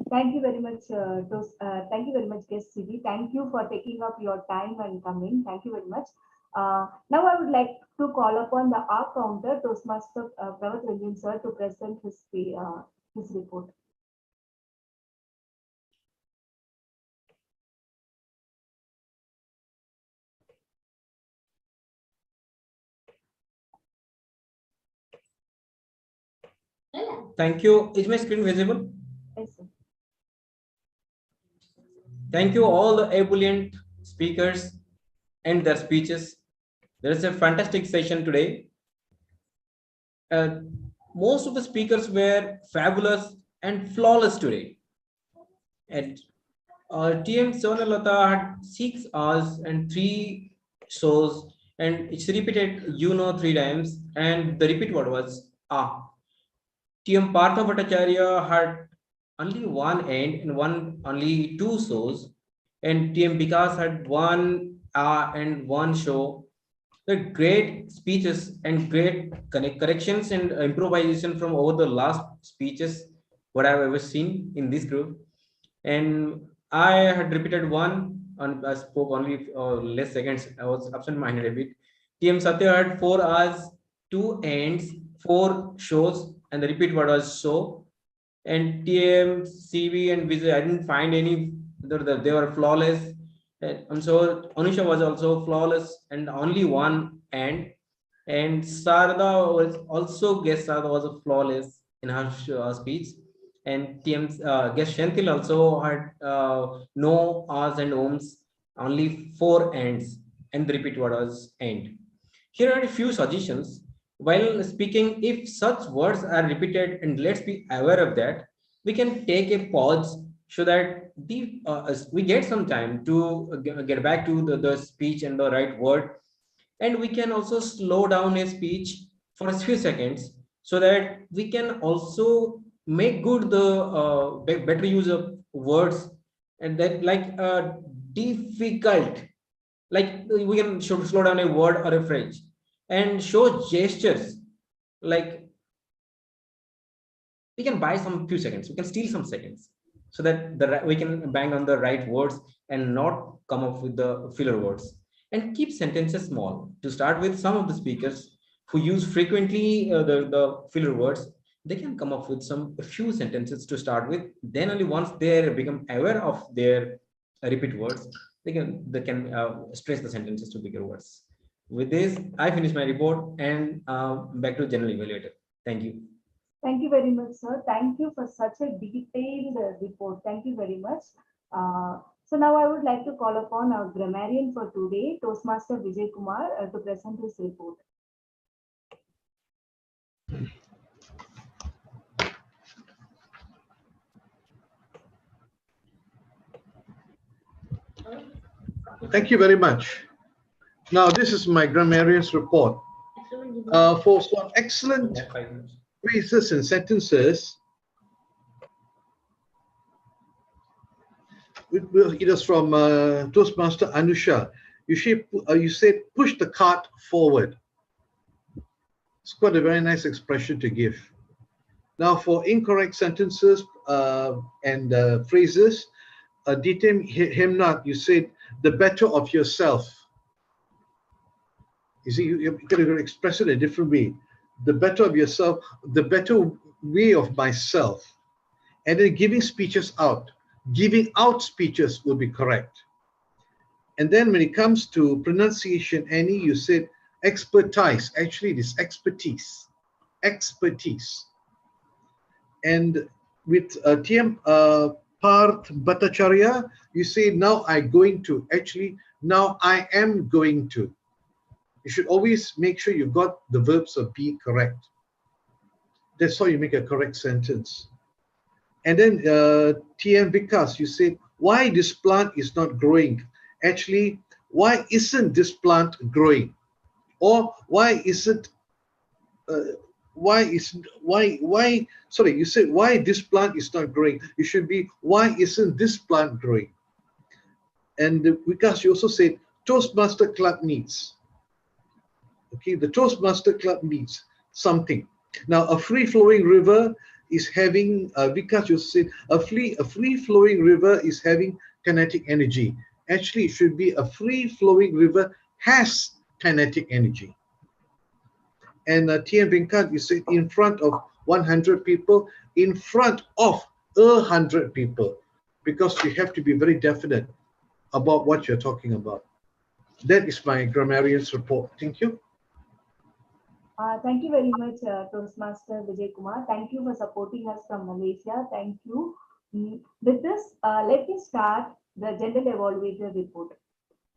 Thank you very much, thank you very much, guest Sibi. Thank you for taking up your time and coming. Thank you very much. Now I would like to call upon the R counter, Toastmaster Pravat Ranjan sir, to present his report. Thank you. Is my screen visible? Yes, sir. Thank you all the ebullient speakers and their speeches. There is a fantastic session today. Most of the speakers were fabulous and flawless today. And TM Sonalata had 6 hours and 3 shows, and it's repeated, 3 times, and the repeat word was ah. TM Partha Bhattacharya had only one end and only 2 shows, and TM Vikas had 1 and 1 show. The great speeches and great corrections and improvisation from over the last speeches what I've ever seen in this group. And I had repeated one and I spoke only less seconds. I was absent-minded a bit. TM Satya had 4 hours, 2 ends, 4 shows, and the repeat word was show. And TM, CV, and Vijay, I didn't find any. They were flawless. And so Anusha was also flawless and only one end. And Sarada was also, guest Sarada was flawless in her speech. And TM's guest Shantil also had no R's and Ohms, only 4 ends, and the repeat word was end. Here are a few suggestions. While speaking, if such words are repeated, and let's be aware of that, we can take a pause so that we get some time to get back to the speech and the right word. And we can also slow down a speech for a few seconds so that we can also make good the better use of words, and that like difficult, like we can slow down a word or a phrase and show gestures, like we can buy some few seconds, we can steal some seconds so that we can bang on the right words and not come up with the filler words. And keep sentences small. To start with, some of the speakers who use frequently the filler words, they can come up with a few sentences to start with. Then only once they become aware of their repeat words, they can stress the sentences to bigger words. With this, I finish my report and back to general evaluator. Thank you. Thank you very much, sir. Thank you for such a detailed report. Thank you very much. So now I would like to call upon our grammarian for today, Toastmaster Vijay Kumar, to present his report. Thank you very much. Now, this is my grammarian's report. For some excellent phrases and sentences, it is from Toastmaster Anusha. You said push the cart forward. It's quite a very nice expression to give. Now, for incorrect sentences and phrases, Ditem Hemnat, you said the better of yourself. You see, you got to express it a different way. The better of yourself, the better way of myself. And then giving speeches out. Giving out speeches would be correct. And then when it comes to pronunciation, Annie, you said expertise. Actually, it is expertise. Expertise. And with TM Parth Bhattacharya, you say now I'm going to. Actually, now I am going to. You should always make sure you've got the verbs of be correct. That's how you make a correct sentence. And then TM Vikas, you said, why this plant is not growing? Actually, why isn't this plant growing? Or why isn't, sorry, you said, why this plant is not growing? It should be, why isn't this plant growing? And Vikas, you also said, Toastmaster Club needs. Okay, the Toastmaster Club needs something. Now, a free-flowing river is having, Vikas, you said, a free-flowing river is having kinetic energy. Actually, it should be a free-flowing river has kinetic energy. And TM Venkat, you said in front of 100 people, in front of 100 people, because you have to be very definite about what you're talking about. That is my grammarian's report. Thank you. Thank you very much, Toastmaster Vijay Kumar. Thank you for supporting us from Malaysia. Thank you. With this, let me start the general evaluator report.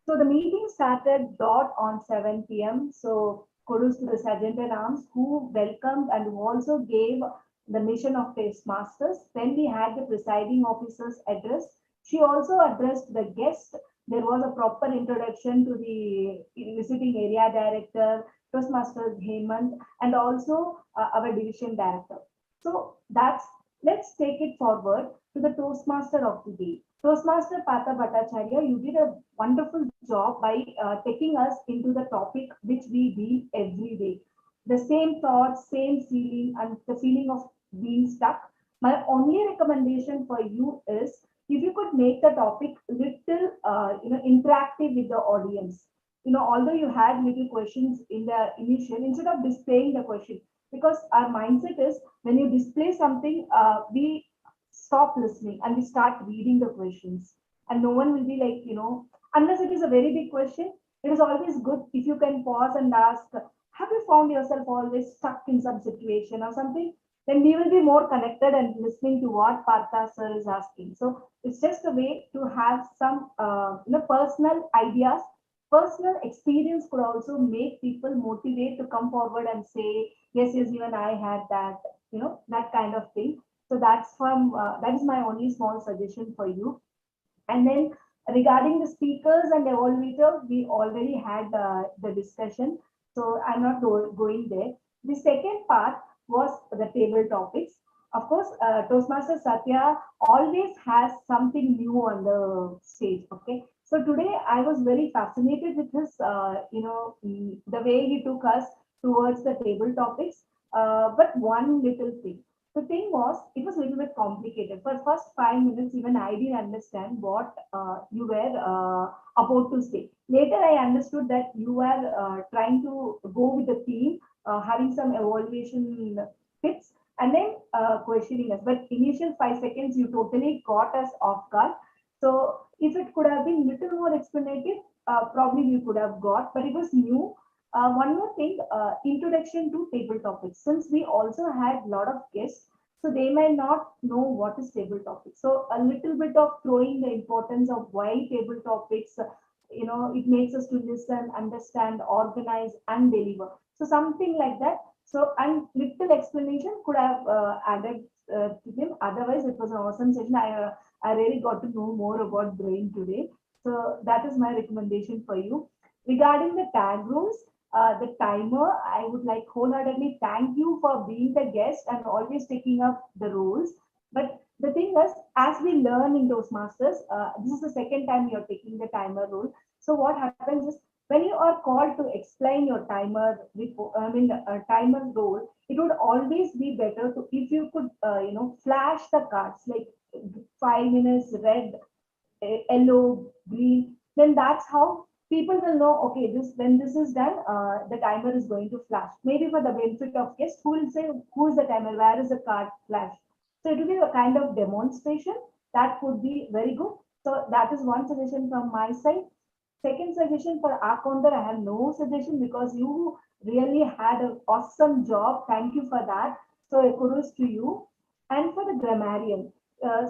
So the meeting started dot on 7 p.m. So kudos to the Sergeant at Arms who welcomed and who also gave the mission of Toastmasters. Then we had the presiding officer's address. She also addressed the guest. There was a proper introduction to the visiting area director, Toastmasters Hemant, and also our division director. So let's take it forward to the Toastmaster of the day. Toastmaster Partha Bhattacharya, you did a wonderful job by taking us into the topic which we deal every day. The same thoughts, same feeling, and the feeling of being stuck. My only recommendation for you is if you could make the topic little, interactive with the audience. Although you had little questions in the initial, instead of displaying the question, because our mindset is when you display something, we stop listening and we start reading the questions, and no one will be like, unless it is a very big question, it is always good if you can pause and ask, have you found yourself always stuck in some situation or something? Then we will be more connected and listening to what Partha sir is asking. So it's just a way to have some personal ideas. Personal experience could also make people motivate to come forward and say, yes, even I had that, that kind of thing. So that is my only small suggestion for you. And then regarding the speakers and evaluator, we already had the discussion, so I'm not going there. The second part was the table topics. Of course, Toastmaster Satya always has something new on the stage. Okay, so today I was very fascinated with his, the way he took us towards the table topics. But one little thing. The thing was, it was a little bit complicated. For first 5 minutes, even I didn't understand what you were about to say. Later, I understood that you were trying to go with the theme, having some evaluation tips, and then questioning us. But initial 5 seconds, you totally got us off guard. So if it could have been little more explanative, probably we could have got, but it was new. One more thing, introduction to table topics. Since we also had a lot of guests, so they may not know what is table topics. So a little bit of throwing the importance of why table topics, it makes us to listen, understand, organize, and deliver. So something like that. So, and little explanation could have added to him. Otherwise, it was an awesome session. I really got to know more about brain today. So that is my recommendation for you. Regarding the tag rules, the timer, I would like wholeheartedly thank you for being the guest and always taking up the rules. But the thing is, as we learn in Toastmasters, this is the second time you're taking the timer rule. So what happens is when you are called to explain your timer, timer role, it would always be better to if you could, flash the cards like 5 minutes, red, yellow, green. Then that's how people will know, okay, when this is done, the timer is going to flash. Maybe for the benefit of guests, who will say, who is the timer, where is the card flash? So it will be a kind of demonstration that would be very good. So that is one suggestion from my side. Second suggestion for our counter, I have no suggestion because you really had an awesome job. Thank you for that. So kudos to you. And for the grammarian,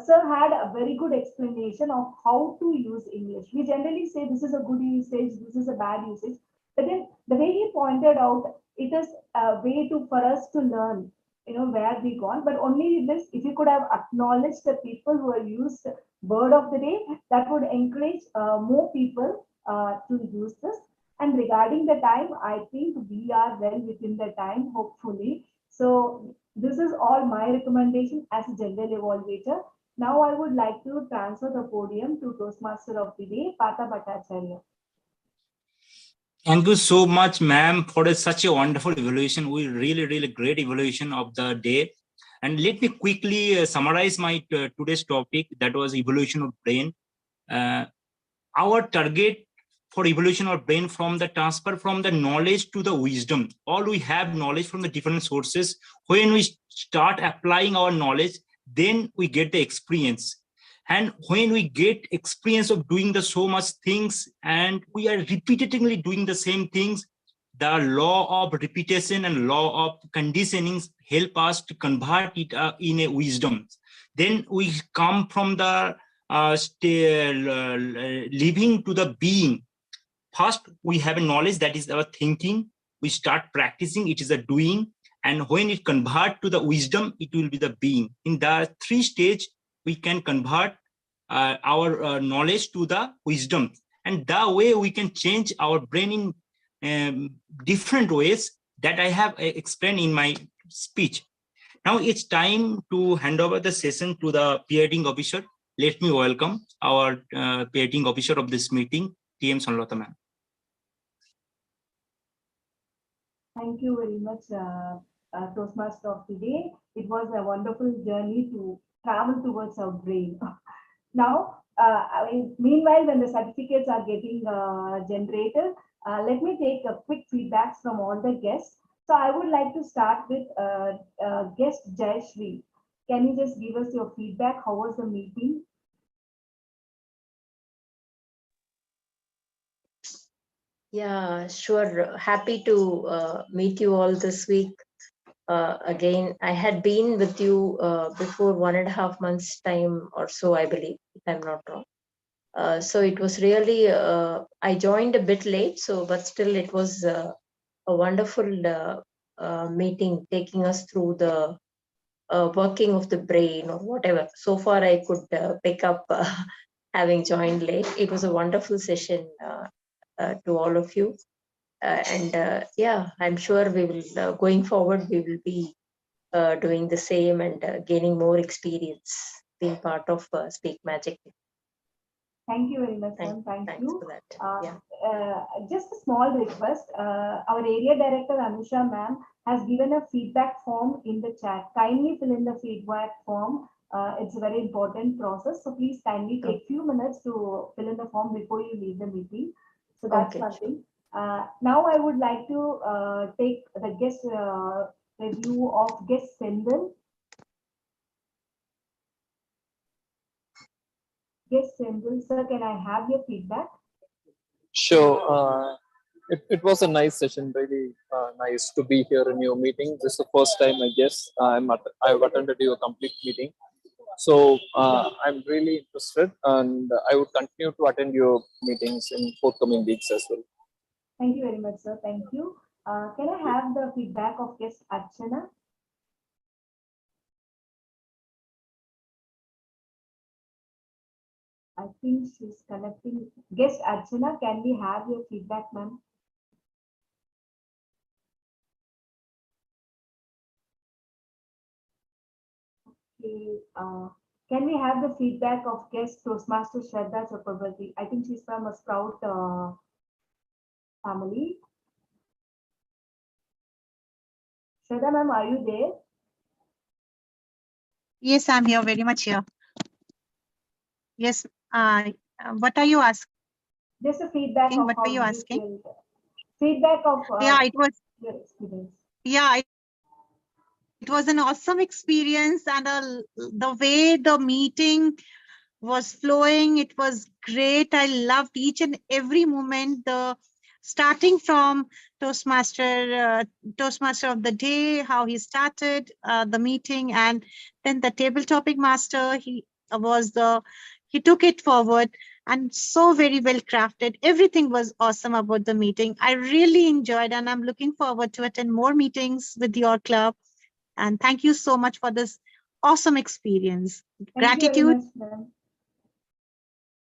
sir had a very good explanation of how to use English. We generally say this is a good usage, this is a bad usage. But then the way he pointed out, it is a way for us to learn, where we gone. But only this, if you could have acknowledged the people who have used word of the day, that would encourage more people to use this. And regarding the time, I think we are well within the time, hopefully. So this is all my recommendation as a general evaluator. Now I would like to transfer the podium to Toastmaster of the Day, Partha Bhattacharya. Thank you so much, ma'am, for such a wonderful evaluation. We really great evaluation of the day. And let me quickly summarize my today's topic, that was evolution of brain. Our target for evolution of brain from the transfer from the knowledge to the wisdom. All we have knowledge from the different sources. When we start applying our knowledge, then we get the experience. And when we get experience of doing the so much things and we are repeatedly doing the same things, the law of repetition and law of conditioning help us to convert it in a wisdom. Then we come from the living to the being. first we have a knowledge, that is our thinking. We start practicing, it is a doing. And when it convert to the wisdom, it will be the being. In the 3 stage, we can convert our knowledge to the wisdom. And that way we can change our brain in different ways that I have explained in my speech. Now it's time to hand over the session to the presiding officer. Let me welcome our presiding officer of this meeting, TM Sanlata ma'am. Thank you very much, Toastmaster of today. It was a wonderful journey to travel towards our brain. Now, meanwhile, when the certificates are getting generated, let me take a quick feedbacks from all the guests. So I would like to start with guest Jayashree. Can you just give us your feedback? How was the meeting? Yeah, sure. Happy to meet you all this week. Again, I had been with you before 1.5 months time or so, I believe, if I'm not wrong. So it was really, I joined a bit late, but still it was a wonderful meeting, taking us through the working of the brain or whatever. So far I could pick up having joined late. It was a wonderful session to all of you. Yeah, I'm sure we will, going forward, we will be doing the same and gaining more experience being part of Speak Magic. Thank you very much, ma'am. Thank you. For that. Just a small request. Our area director, Anusha ma'am, has given a feedback form in the chat. Kindly fill in the feedback form. It's a very important process. So please kindly take a few minutes to fill in the form before you leave the meeting. So that's one thing. Now I would like to take the guest review of guest Sendil. Guest Sendil, sir, can I have your feedback? Sure. It was a nice session, really nice to be here in your meeting. This is the first time, I guess, I've attended your complete meeting. So I'm really interested, and I would continue to attend your meetings in forthcoming weeks as well. Thank you very much, sir. Thank you. Can I have the feedback of guest Archana? I think she's connecting. Guest Archana, can we have your feedback, ma'am? Okay. Can we have the feedback of guest Toastmaster Shraddha Chakrabarti? I think she's from a Sprout family. Shraddha ma'am, are you there? Yes, I'm here, very much here. Yes. What are you asking? Just a feedback of what were you asking? Feedback of yeah, it was your experience. Yeah, it was an awesome experience, and the way the meeting was flowing, it was great. I loved each and every moment. The starting from Toastmaster of the day, how he started the meeting, and then the table topic master. He took it forward, and so very well crafted. Everything was awesome about the meeting. I really enjoyed, and I'm looking forward to attend more meetings with your club. And thank you so much for this awesome experience. Gratitude.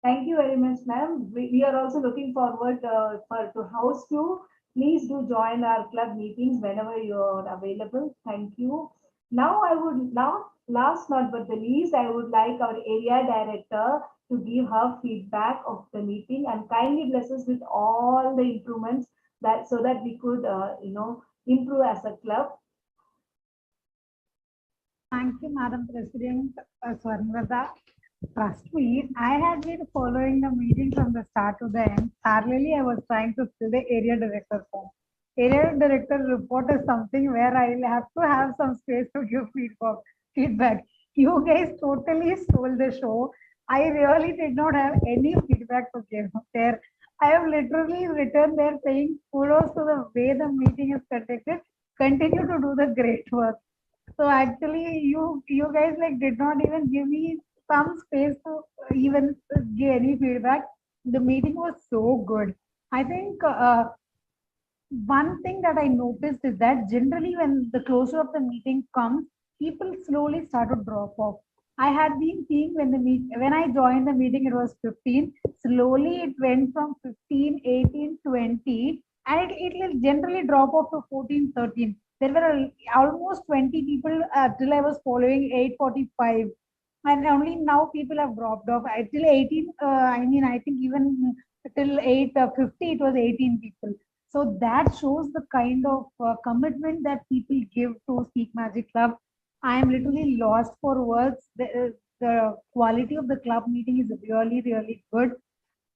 Thank you very much, ma'am. We are also looking forward to host you. Please do join our club meetings whenever you're available. Thank you. Now I would last not but the least, I would like our area director to give her feedback of the meeting and kindly bless us with all the improvements so that we could improve as a club. Thank you, Madam President Swarnavada. Trust me, I had been following the meeting from the start to the end. Parallelly, I was trying to fill the area director form. Area director report is something where I'll have to have some space to give feedback. You guys totally stole the show. I really did not have any feedback to give there. I have literally written there saying kudos to the way the meeting is conducted. Continue to do the great work. So actually, you guys did not even give me some space to even give any feedback. The meeting was so good. I think one thing that I noticed is that generally when the closure of the meeting comes, people slowly start to drop off. I had been seeing when I joined the meeting, it was 15. Slowly it went from 15, 18, 20, and it will generally drop off to 14, 13. There were almost 20 people till I was following 8:45. And only now people have dropped off. Till 18, I mean, I think even till 8:50, it was 18 people. So that shows the kind of commitment that people give to Speak Magic Club. I am literally lost for words. The quality of the club meeting is really, really good.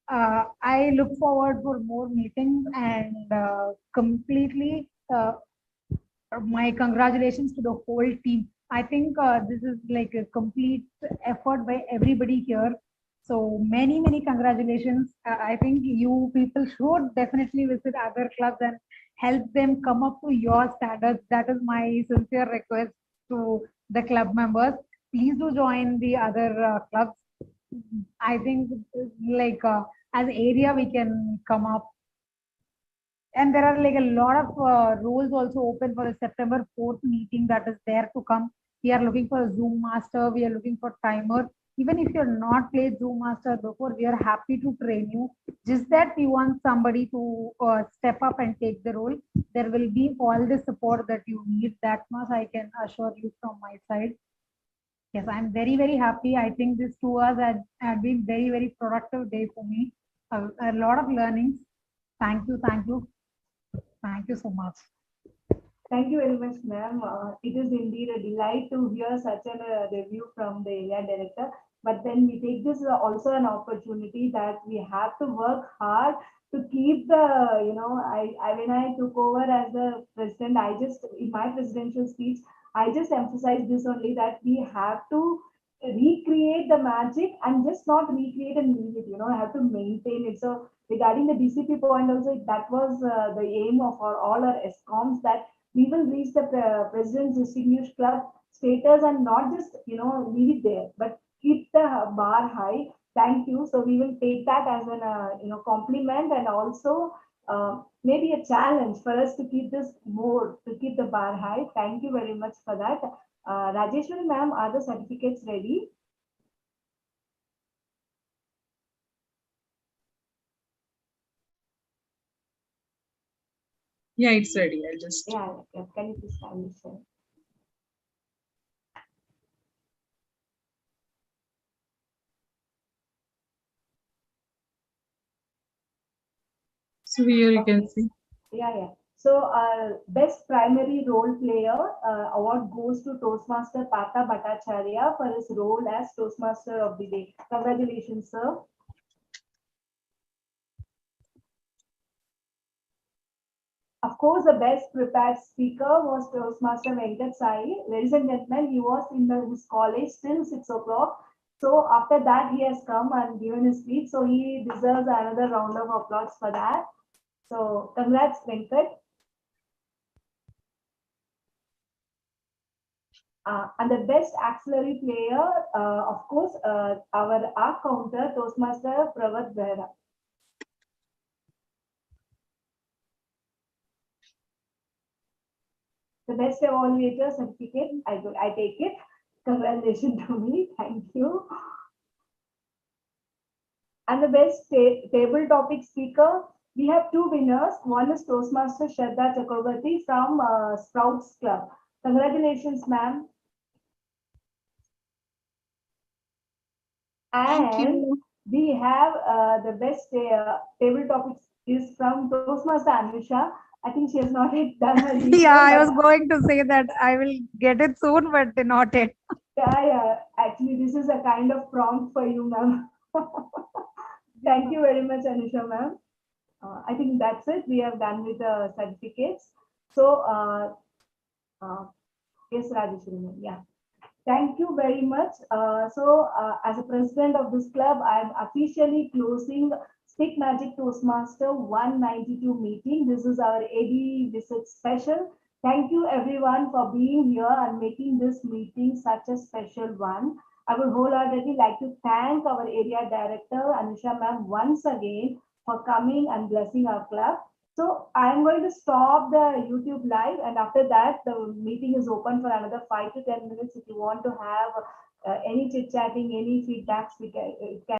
I look forward for more meetings and completely my congratulations to the whole team. I think this is like a complete effort by everybody here. So many, many congratulations. I think you people should definitely visit other clubs and help them come up to your standards. That is my sincere request to the club members. Please do join the other clubs. I think like as area we can come up, and there are like a lot of roles also open for the September 4th meeting that is there to come. We are looking for a Zoom master. We are looking for timer. Even if you're not played Zoom master before, we are happy to train you. Just that we want somebody to step up and take the role. There will be all the support that you need. That much I can assure you from my side. Yes, I'm very, very happy. I think this 2 hours had been very, very productive day for me. A lot of learnings. Thank you. Thank you. Thank you so much. Thank you very much, ma'am. It is indeed a delight to hear such a review from the area director. But then we take this also an opportunity that we have to work hard to keep the, when I took over as the president, in my presidential speech, I just emphasized this only, that we have to recreate the magic and just not recreate and leave it, I have to maintain it. So regarding the DCP point also, that was the aim of all our ESCOMs, that we will reach the President's Distinguished Club status and not just, leave it there, but keep the bar high. Thank you. So we will take that as an, compliment, and also maybe a challenge for us to keep this more, to keep the bar high. Thank you very much for that. Rajeshwari ma'am, are the certificates ready? Yeah, it's ready. I'll just. Yeah, can you please kindly share? So here you can see. Yeah. So best primary role player award goes to Toastmaster Pata Bhattacharya for his role as Toastmaster of the day. Congratulations, sir. Of course, the best prepared speaker was Toastmaster Venkat Sai. Ladies and gentlemen, he was in his college till 6 o'clock. So after that, he has come and given his speech. So he deserves another round of applause for that. So congrats, Venkat. And the best auxiliary player, of course, our counter, Toastmaster Pravat Behra. The best evaluator certificate, I take it. Congratulations to me. Thank you. And the best table topic speaker, we have 2 winners. One is Toastmaster Shraddha Chakrabarti from Sprouts Club. Congratulations, ma'am. And we have the best table topics is from Toastmaster Anusha. I think she has not yet done her Yeah, I was going to say that I will get it soon, but not yet. Yeah. Actually, this is a kind of prompt for you, ma'am. Thank you very much, Anusha, ma'am. I think that's it. We have done with the certificates. So, yes, Rajeshwari, ma'am. Yeah. Thank you very much. As a president of this club, I am officially closing Stick Magic Toastmaster 192 meeting. This is our AD visit special. Thank you everyone for being here and making this meeting such a special one. I would wholeheartedly like to thank our area director, Anusha ma'am, once again for coming and blessing our club. So I'm going to stop the YouTube live, and after that, the meeting is open for another 5 to 10 minutes. If you want to have any chit chatting, any feedbacks, it can